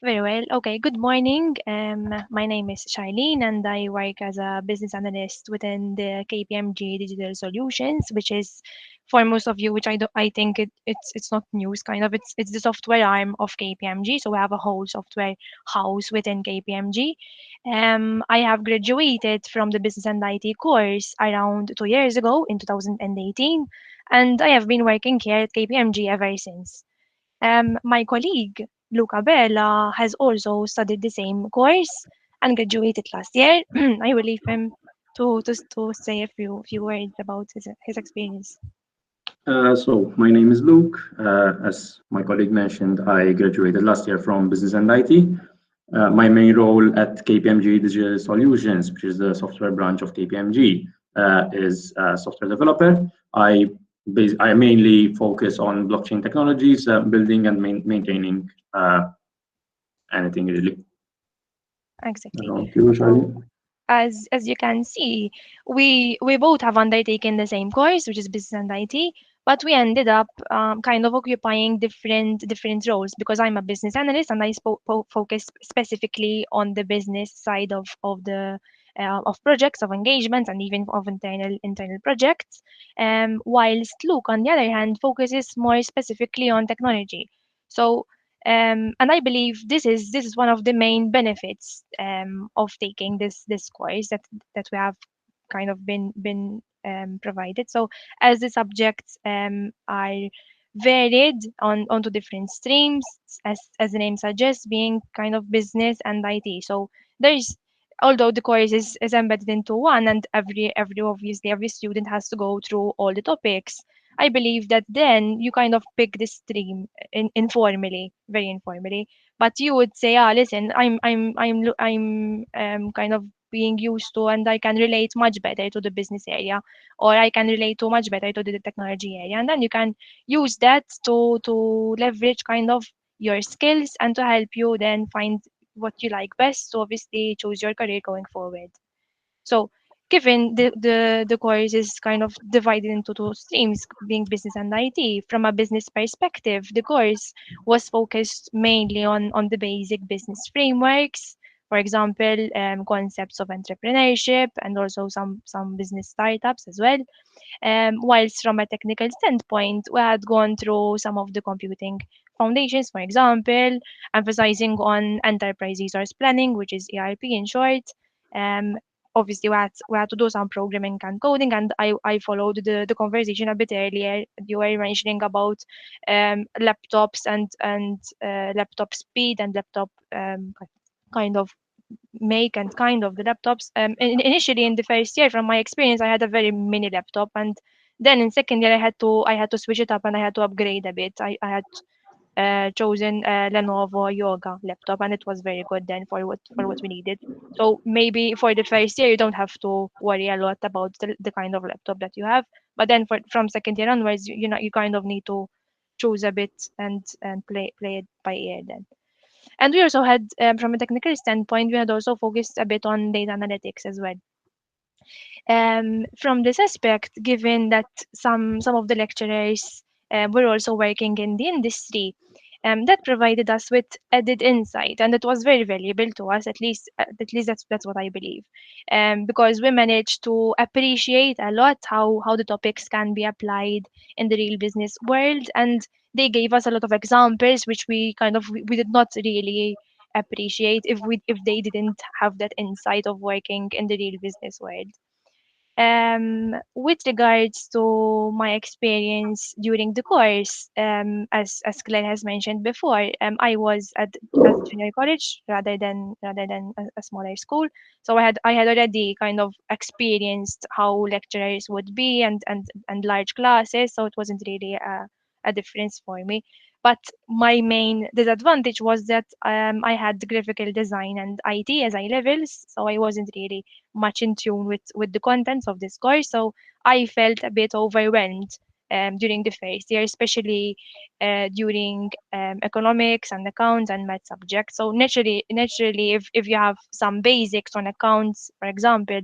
Very well. Okay, good morning. My name is Charlene, and I work as a business analyst within the KPMG Digital Solutions, which is for most of you, which I think it's not news, kind of. It's the software arm of KPMG. So we have a whole software house within KPMG. I have graduated from the business and IT course around 2 years ago in 2018, and I have been working here at KPMG ever since. My colleague, Luca Bella, has also studied the same course and graduated last year. I will leave him to say a few words about his experience. So my name is Luke. As my colleague mentioned, I graduated last year from Business and IT. My main role at KPMG Digital Solutions, which is the software branch of KPMG, is a software developer. I mainly focus on blockchain technologies, building and maintaining anything really. Exactly. As you can see, we both have undertaken the same course, which is business and IT, but we ended up kind of occupying different roles because I'm a business analyst and I focus specifically on the business side of the of projects, of engagements, and even of internal projects. Whilst Luke, on the other hand, focuses more specifically on technology. So and I believe this is one of the main benefits of taking this course that we have kind of been provided. So as the subjects are varied onto different streams, as the name suggests, being kind of business and IT. So there's although the course is embedded into one, and every student has to go through all the topics. I believe that then you kind of pick the stream informally, very informally. But you would say, listen, I'm kind of being used to, and I can relate much better to the business area, or I can relate to much better to the technology area, and then you can use that to leverage kind of your skills and to help you then find what you like best. So obviously choose your career going forward. So given the course is kind of divided into two streams, being business and IT, from a business perspective, the course was focused mainly on the basic business frameworks, for example, concepts of entrepreneurship and also some business startups as well. Whilst from a technical standpoint, we had gone through some of the computing foundations, for example, emphasizing on enterprise resource planning, which is ERP in short. Obviously, we had to do some programming and coding, and I followed the conversation a bit earlier. You were mentioning about laptops and laptop speed and laptop kind of make and kind of the laptops. Initially in the first year, from my experience, I had a very mini laptop, and then in second year I had to switch it up and I had to upgrade a bit. I had chosen Lenovo Yoga laptop, and it was very good then for what we needed. So maybe for the first year you don't have to worry a lot about the kind of laptop that you have, but then from second year onwards, you know, you kind of need to choose a bit and play it by ear then. And we also had, from a technical standpoint, we had also focused a bit on data analytics as well. From this aspect, given that some of the lecturers were also working in the industry, that provided us with added insight, and it was very valuable to us. At least that's what I believe, because we managed to appreciate a lot how the topics can be applied in the real business world, and they gave us a lot of examples which we did not really appreciate if they didn't have that insight of working in the real business world. With regards to my experience during the course, as Claire has mentioned before, I was at junior college rather than a smaller school. So I had already kind of experienced how lecturers would be and large classes. So it wasn't really a difference for me. But my main disadvantage was that I had graphical design and IT as I levels, so I wasn't really much in tune with the contents of this course. So I felt a bit overwhelmed during the first year, especially during economics and accounts and math subjects. So naturally, if you have some basics on accounts, for example,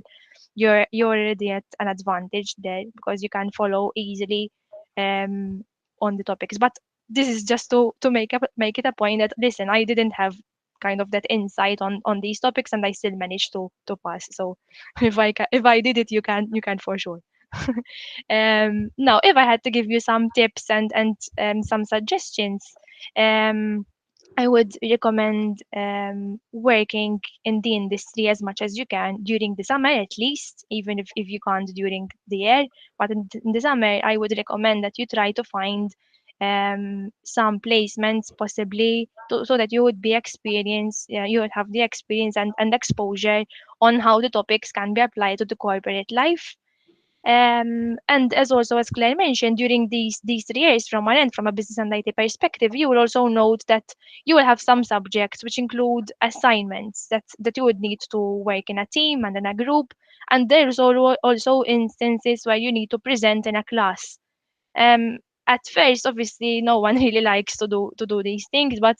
you're already at an advantage there because you can follow easily on the topics. But this is just to make it a point that listen, I didn't have kind of that insight on these topics, and I still managed to pass. So if I did it, you can for sure. Now, if I had to give you some tips and some suggestions, um, I would recommend working in the industry as much as you can during the summer, at least, even if you can't during the year. But in the summer, I would recommend that you try to find some placements possibly so that you would be experienced, you would have the experience and exposure on how the topics can be applied to the corporate life. And as Claire mentioned, during these 3 years from one end, from a business and IT perspective, you will also note that you will have some subjects which include assignments that you would need to work in a team and in a group, and there's also instances where you need to present in a class. um at first, obviously, no one really likes to do these things, but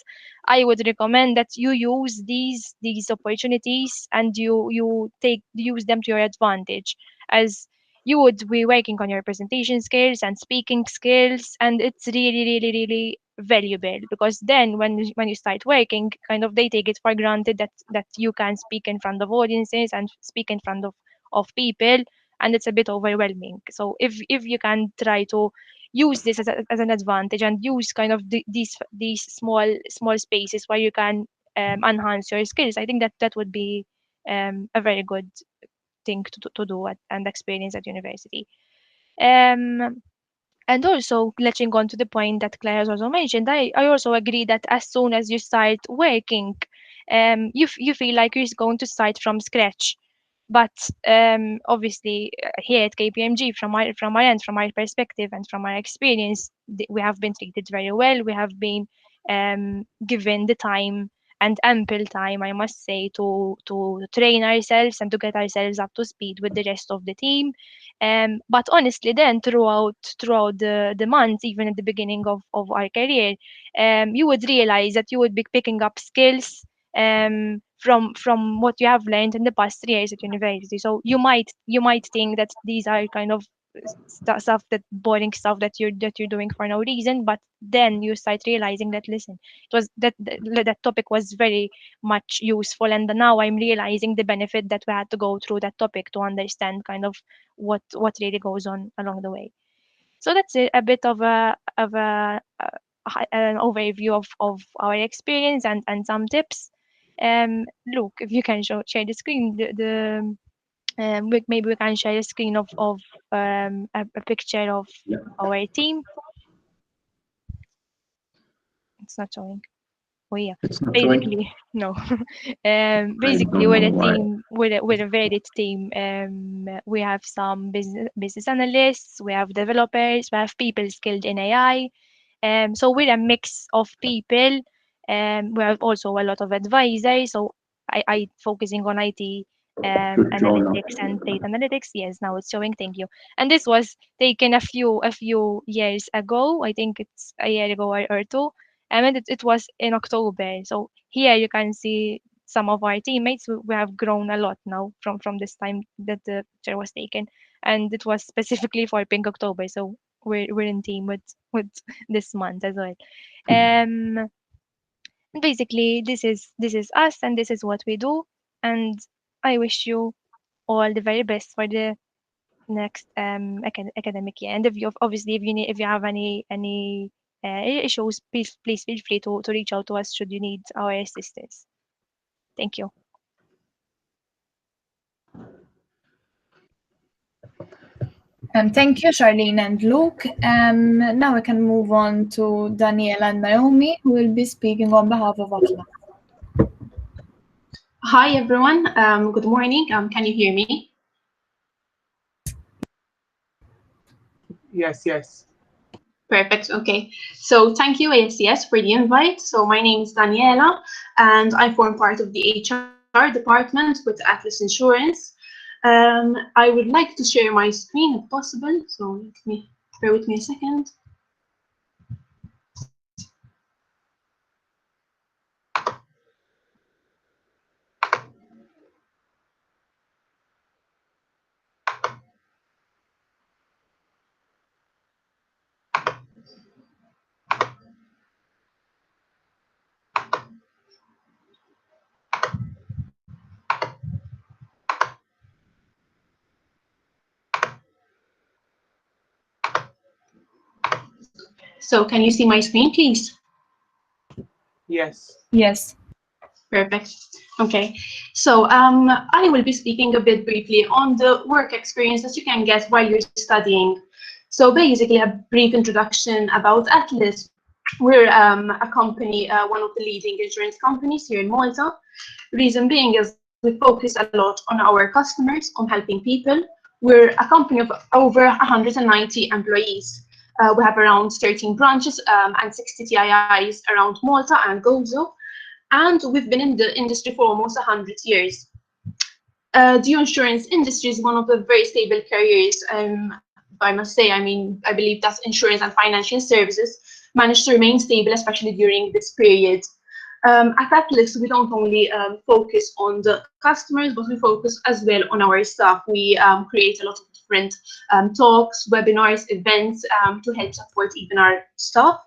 I would recommend that you use these opportunities and you use them to your advantage, as you would be working on your presentation skills and speaking skills, and it's really really really valuable, because then when you start working, kind of they take it for granted that you can speak in front of audiences and speak in front of people, and it's a bit overwhelming. So if you can try to use this as an advantage and use kind of these small spaces where you can enhance your skills, I think that would be a very good thing to do and experience at university. um and also, latching on to the point that Claire has also mentioned, I also agree that as soon as you start working, you feel like you're going to start from scratch. But obviously, here at KPMG, from our end, from our perspective, and from our experience, we have been treated very well. We have been given the time and ample time, I must say, to train ourselves and to get ourselves up to speed with the rest of the team. But honestly, then throughout the months, even at the beginning of our career, you would realize that you would be picking up skills from what you have learned in the past 3 years at university. So you might think that these are kind of stuff, that boring stuff that you're doing for no reason, but then you start realizing that listen, it was that topic was very much useful, and now I'm realizing the benefit that we had to go through that topic to understand kind of what really goes on along the way. So that's a bit of a an overview of our experience and some tips. Luke, if you can share the screen, maybe we can share a screen of a picture of our team. It's not showing. Oh yeah, it's not basically showing. no. Basically, we're a team. We're a varied team. We have some business analysts. We have developers. We have people skilled in AI. So we're a mix of people. We have also a lot of advisors. So I focusing on IT, analytics and data analytics. Yes, now it's showing. Thank you. And this was taken a few years ago. I think it's a year ago or two. And it was in October. So here you can see some of our teammates. We have grown a lot now from this time that the picture was taken, and it was specifically for Pink October. So we're in team with this month as well. Basically, this is us, and this is what we do. And I wish you all the very best for the next academic year. And if you obviously if you have any issues, please feel free to reach out to us should you need our assistance. Thank you. Thank you, Charlene and Luke. Now we can move on to Daniela and Naomi, who will be speaking on behalf of Atlas. Hi, everyone. Good morning. Can you hear me? Yes, yes. Perfect. Okay. So thank you, ASCS, for the invite. So my name is Daniela, and I form part of the HR department with Atlas Insurance. I would like to share my screen if possible. So bear with me a second. So can you see my screen, please? Yes. Yes. Perfect. Okay. So I will be speaking a bit briefly on the work experience that you can get while you're studying. So basically, a brief introduction about Atlas. We're a company, one of the leading insurance companies here in Malta. Reason being is we focus a lot on our customers, on helping people. We're a company of over 190 employees. We have around 13 branches and 60 TIIs around Malta and Gozo. And we've been in the industry for almost 100 years. The insurance industry is one of the very stable careers. I must say, I mean, I believe that insurance and financial services manage to remain stable, especially during this period. At Atlas, we don't only focus on the customers, but we focus as well on our staff. We create a lot of different talks, webinars, events to help support even our staff.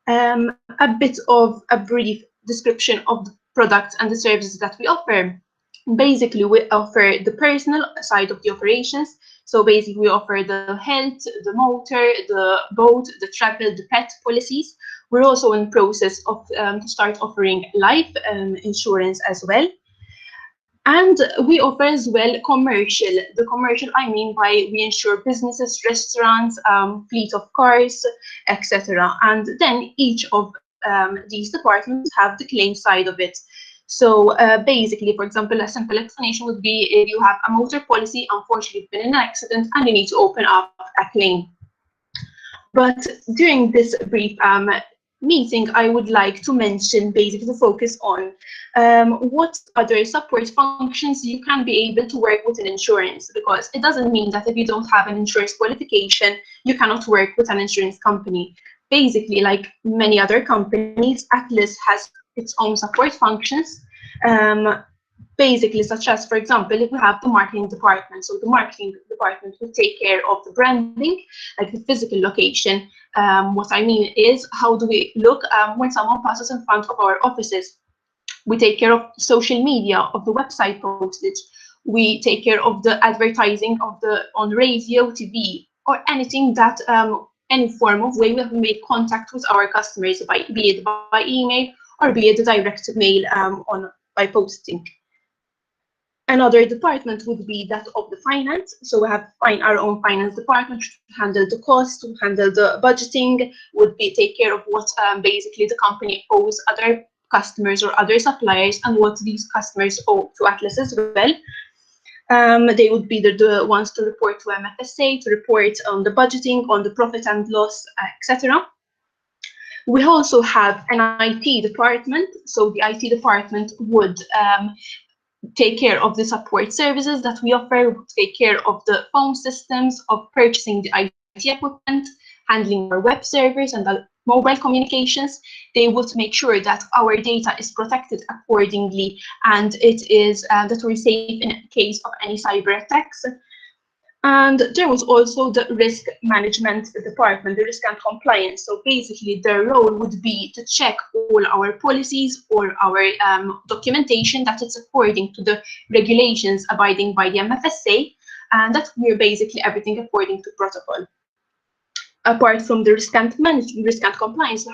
A bit of a brief description of the products and the services that we offer. Basically, we offer the personal side of the operations. So basically, we offer the health, the motor, the boat, the travel, the pet policies. We're also in process of to start offering life insurance as well. And we offer as well commercial. The commercial, I mean by we insure businesses, restaurants, fleet of cars, etc. And then each of these departments have the claim side of it. So basically, for example, a simple explanation would be if you have a motor policy, unfortunately you've been in an accident and you need to open up a claim. But during this brief meeting, I would like to mention basically the focus on what other support functions you can be able to work with in insurance, because it doesn't mean that if you don't have an insurance qualification, you cannot work with an insurance company. Basically, like many other companies, Atlas has its own support functions, basically such as, for example, if we have the marketing department. So the marketing department will take care of the branding, like the physical location. What I mean is, how do we look when someone passes in front of our offices? We take care of social media, of the website postage. We take care of the advertising of on radio, TV, or anything that any form of way we have made contact with our customers, be it by email or be it a direct mail by posting. Another department would be that of the finance. So we have our own finance department to handle the cost, to handle the budgeting, take care of what basically the company owes other customers or other suppliers and what these customers owe to Atlas as well. They would be the ones to report to MFSA, to report on the budgeting, on the profit and loss, etc. We also have an IT department. So the IT department would take care of the support services that we offer, take care of the phone systems, of purchasing the IT equipment, handling our web servers and the mobile communications. They would make sure that our data is protected accordingly and it is that we're safe in case of any cyber attacks. And there was also the risk management department, the risk and compliance. So basically their role would be to check all our policies or our documentation that it's according to the regulations abiding by the MFSA, and that we're basically everything according to protocol. Apart from the risk and compliance, we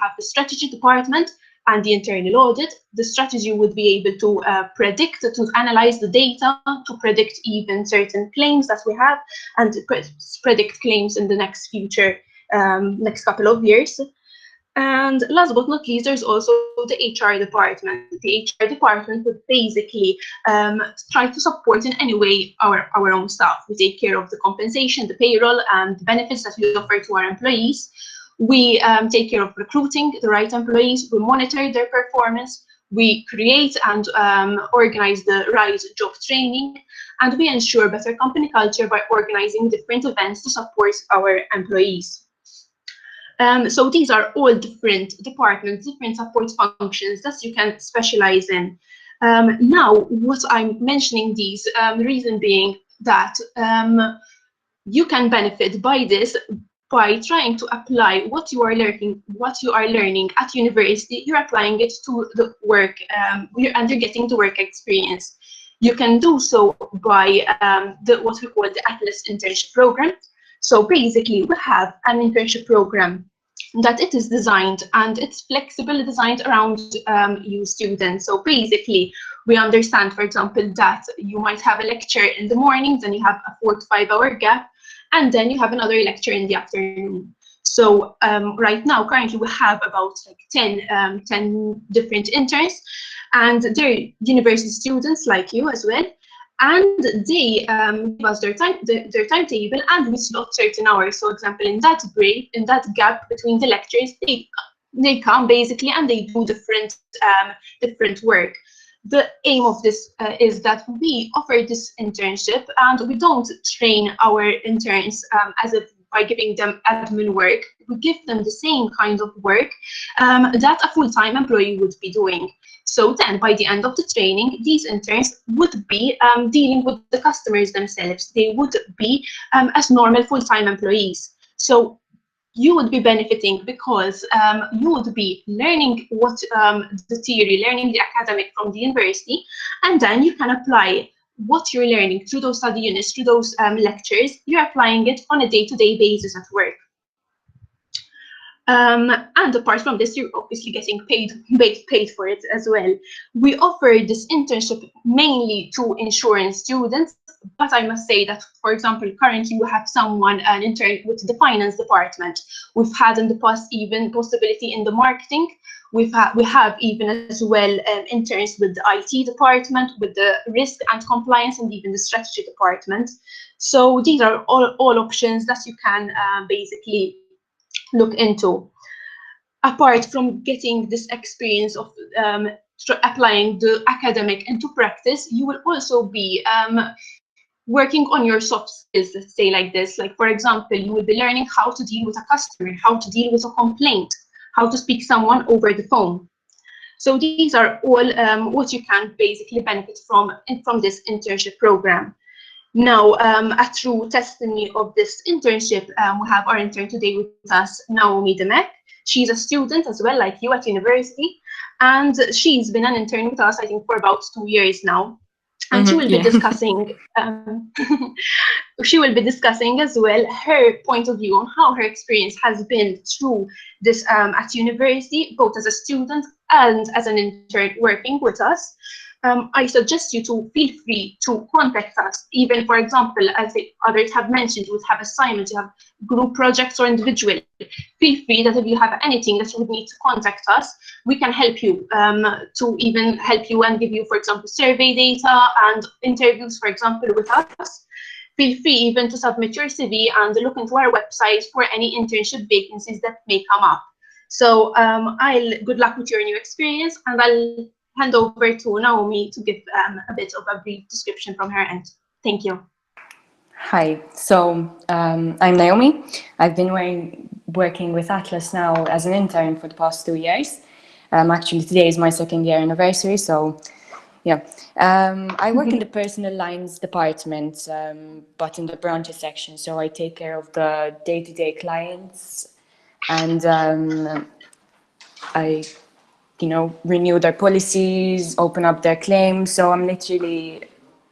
have the strategy department and the internal audit. The strategy would be able to predict, to analyze the data, to predict even certain claims that we have, and to predict claims in the next couple of years. And last but not least, there's also the HR department. The HR department would basically try to support in any way our own staff. We take care of the compensation, the payroll, and the benefits that we offer to our employees. We take care of recruiting the right employees. We monitor their performance. We create and organize the right job training. And we ensure better company culture by organizing different events to support our employees. So these are all different departments, different support functions that you can specialize in. Now, what I'm mentioning these, reason being that you can benefit by this by trying to apply what you are learning at university. You're applying it to the work, and you're getting the work experience. You can do so by what we call the Atlas internship program. So basically, we have an internship program that it is designed and it's flexibly designed around you students. So basically, we understand, for example, that you might have a lecture in the morning, then you have a 4 to 5 hour gap, and then you have another lecture in the afternoon. So right now, currently, we have about like 10 different interns, and they're university students like you as well. And they give us their timetable, and we slot certain hours. So, example, in that break, in that gap between the lectures, they come basically and they do different work. The aim of this is that we offer this internship, and we don't train our interns as if by giving them admin work. We give them the same kind of work that a full-time employee would be doing. So then, by the end of the training, these interns would be dealing with the customers themselves. They would be as normal full-time employees. So you would be benefiting because you would be learning what the theory, learning the academic from the university, and then you can apply what you're learning through those study units, through those lectures. You're applying it on a day-to-day basis at work. And apart from this, you're obviously getting paid for it as well. We offer this internship mainly to insurance students, but I must say that, for example, currently we have an intern with the finance department. We've had in the past even possibility in the marketing. We have even as well interns with the IT department, with the risk and compliance, and even the strategy department. So these are all options that you can basically look into. Apart from getting this experience of applying the academic into practice, you will also be working on your soft skills, let's say like this. Like, for example, you will be learning how to deal with a customer, how to deal with a complaint, how to speak someone over the phone. So these are all what you can basically benefit from this internship program. Now, a true testimony of this internship, we have our intern today with us, Naomi Demek. She's a student as well, like you, at university, and she's been an intern with us, I think, for about 2 years now. and she will be discussing she will be discussing as well her point of view on how her experience has been through this at university, both as a student and as an intern working with us. I suggest you to feel free to contact us. Even, for example, as others have mentioned, you would have assignments, you have group projects or individual. Feel free that if you have anything that you would need to contact us, we can help you to even help you and give you, for example, survey data and interviews, for example, with us. Feel free even to submit your CV and look into our website for any internship vacancies that may come up. So good luck with your new experience, and I'll hand over to Naomi to give a bit of a brief description from her end. Thank you. Hi, so I'm Naomi. I've been working with Atlas now as an intern for the past 2 years. Actually, today is my 2nd year anniversary, so yeah. I work in the personal lines department, but in the branches section, so I take care of the day-to-day clients, and I renew their policies, open up their claims. So I'm literally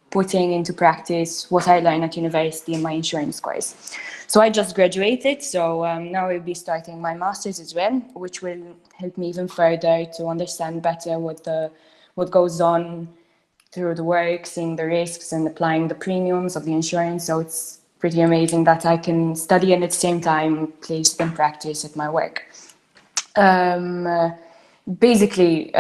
putting into practice what I learned at university in my insurance course. So I just graduated, so now I'll be starting my master's as well, which will help me even further to understand better what goes on through the work, seeing the risks and applying the premiums of the insurance. So it's pretty amazing that I can study and at the same time place it in practice at my work. Basically,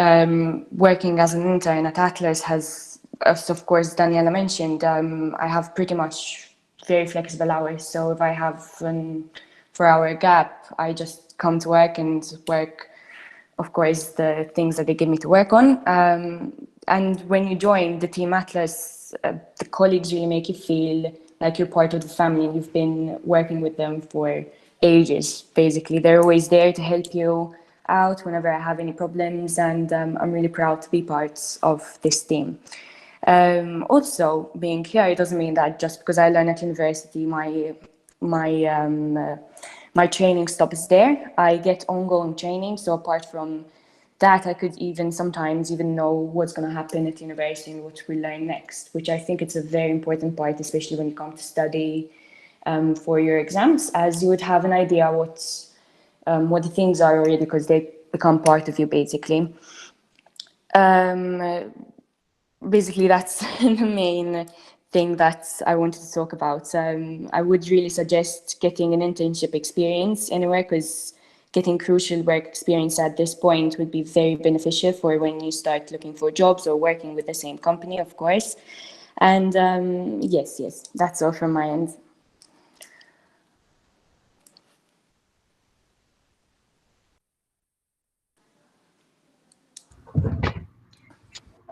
working as an intern at Atlas has, as of course Daniela mentioned, I have pretty much very flexible hours. So if I have an 4-hour gap, I just come to work and work, of course, the things that they give me to work on. And when you join the team Atlas, the colleagues really make you feel like you're part of the family. You've been working with them for ages, basically. They're always there to help you out whenever I have any problems, and I'm really proud to be part of this team. Also, being here, it doesn't mean that just because I learn at university, my training stops there. I get ongoing training, so apart from that, I could even sometimes even know what's going to happen at university and what we learn next, which I think it's a very important part, especially when you come to study for your exams, as you would have an idea what the things are already, because they become part of you, basically. Basically, that's the main thing that I wanted to talk about. I would really suggest getting an internship experience anywhere, because getting crucial work experience at this point would be very beneficial for when you start looking for jobs or working with the same company, of course. And yes, that's all from my end.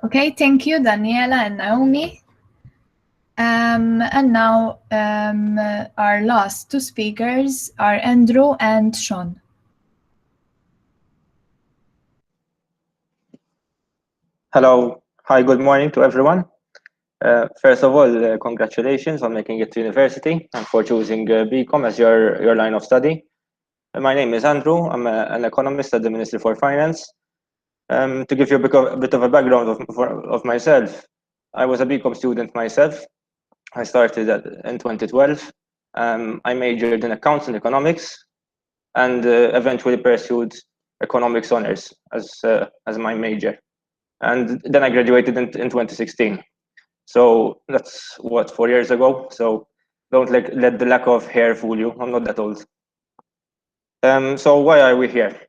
Okay, thank you, Daniela and Naomi. And now our last 2 speakers are Andrew and Sean. Hello. Hi, good morning to everyone. First of all, congratulations on making it to university and for choosing B.Com as your line of study. My name is Andrew. I'm an economist at the Ministry for Finance. To give you a bit of a background of myself, I was a B.Com student myself. I started in 2012. I majored in accounts and economics, and eventually pursued economics honors as my major. And then I graduated in 2016. So that's what, 4 years ago. So don't let the lack of hair fool you. I'm not that old. So why are we here?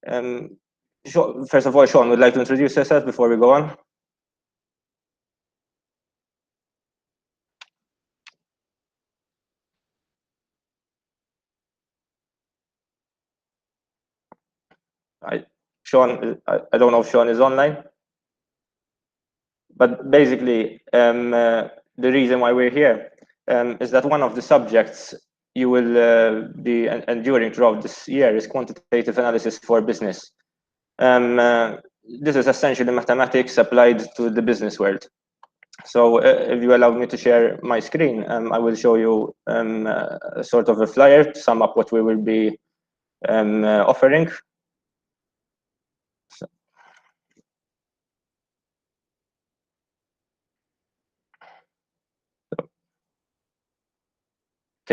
First of all, Sean, would like to introduce yourself before we go on? Sean, I don't know if Sean is online. But basically, the reason why we're here is that one of the subjects you will be enduring throughout this year is quantitative analysis for business. This is essentially mathematics applied to the business world. So if you allow me to share my screen, I will show you sort of a flyer to sum up what we will be offering.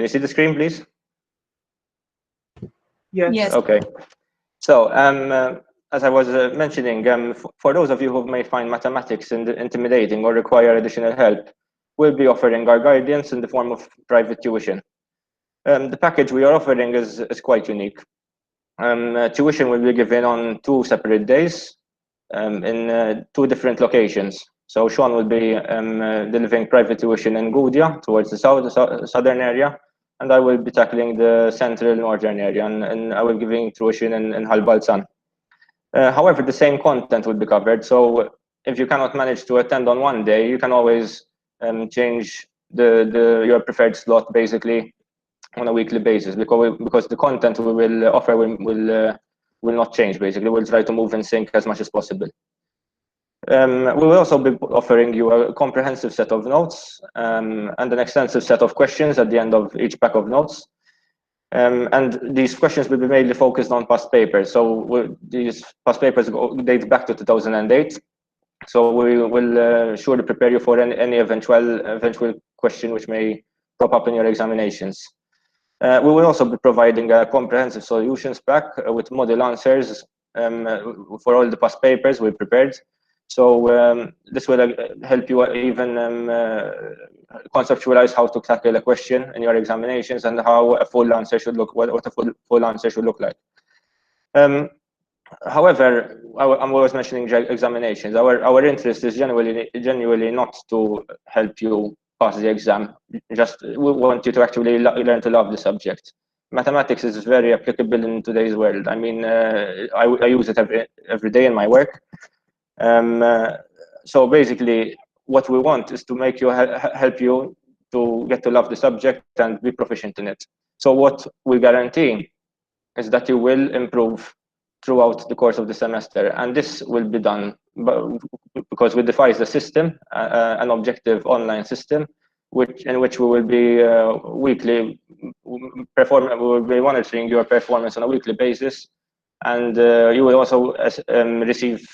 Can you see the screen, please? Yes. Okay. So, as I was mentioning, for those of you who may find mathematics intimidating or require additional help, we'll be offering our guidance in the form of private tuition. The package we are offering is quite unique. Tuition will be given on 2 separate days in 2 different locations. So Sean will be delivering private tuition in Goudia towards the southern area, and I will be tackling the central northern area, and I will be giving tuition in Halbalsan. However, the same content will be covered. So if you cannot manage to attend on one day, you can always change your preferred slot basically on a weekly basis, because the content we will offer will not change. Basically, we'll try to move in sync as much as possible. We will also be offering you a comprehensive set of notes and an extensive set of questions at the end of each pack of notes. And these questions will be mainly focused on past papers. So these past papers date back to 2008. So we will surely prepare you for any eventual question which may pop up in your examinations. We will also be providing a comprehensive solutions pack with model answers for all the past papers we prepared. So this will help you even conceptualize how to tackle a question in your examinations and how a full answer should look, what a full answer should look like. However, I'm always mentioning examinations. Our interest is genuinely not to help you pass the exam. Just we want you to actually learn to love the subject. Mathematics is very applicable in today's world. I mean, I use it every day in my work. So basically, what we want is to make you help you to get to love the subject and be proficient in it. So what we guarantee is that you will improve throughout the course of the semester, and this will be done because we devise a system, an objective online system, in which we will be monitoring your performance on a weekly basis, and you will also receive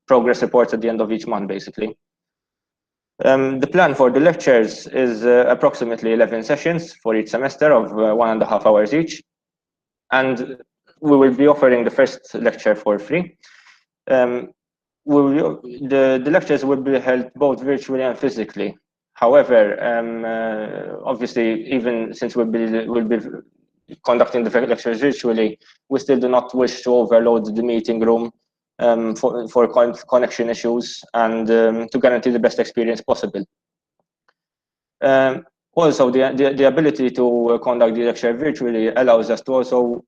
progress reports at the end of each month, basically. The plan for the lectures is approximately 11 sessions for each semester of 1.5 hours each, and we will be offering the first lecture for free. The lectures will be held both virtually and physically. However, obviously, even since we'll be conducting the lectures virtually, we still do not wish to overload the meeting room for connection issues and to guarantee the best experience possible. Also, the ability to conduct the lecture virtually allows us to also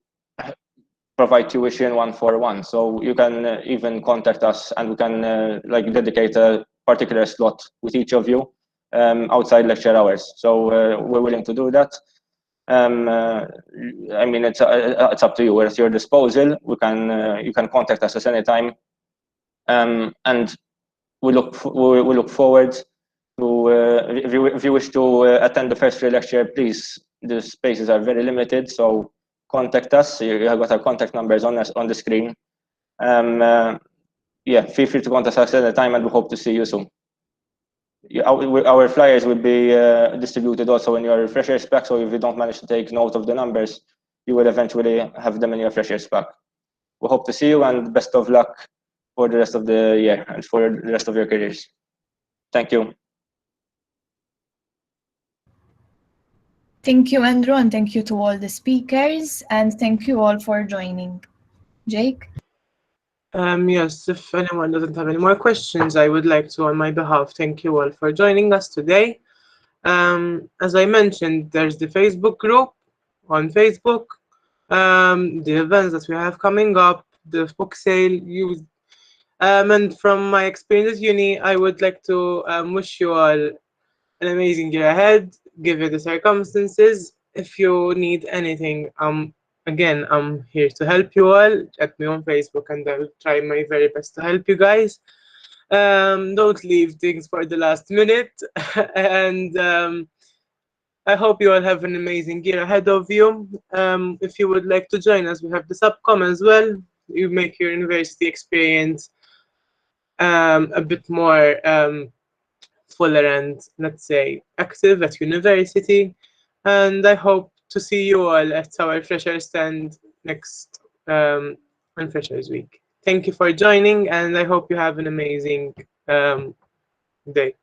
provide tuition 1-for-1. So you can even contact us, and we can like dedicate a particular slot with each of you outside lecture hours. So we're willing to do that. I mean, it's up to you. We're at your disposal. You can contact us at any time, and we look forward to if you wish to attend the first free lecture, please. The spaces are very limited, so contact us. You have got our contact numbers on the screen. Yeah, feel free to contact us at any time, and we hope to see you soon. Our flyers will be distributed also in your refreshers pack, so if you don't manage to take note of the numbers, you will eventually have them in your refreshers pack. We hope to see you, and best of luck for the rest of the year and for the rest of your careers. Thank you. Thank you, Andrew, and thank you to all the speakers, and thank you all for joining. Jake? Yes, if anyone doesn't have any more questions, I would like to, on my behalf, thank you all for joining us today. As I mentioned, there's the Facebook group on Facebook, the events that we have coming up, the book sale, and from my experience at uni, I would like to wish you all an amazing year ahead, given the circumstances. If you need anything, again, I'm here to help you all. Check me on Facebook, and I will try my very best to help you guys. Don't leave things for the last minute, and I hope you all have an amazing year ahead of you. If you would like to join us, we have the subcom as well. You make your university experience a bit more fuller and, let's say, active at university. and I hope to see you all at our Freshers stand next on Freshers Week. Thank you for joining, and I hope you have an amazing day.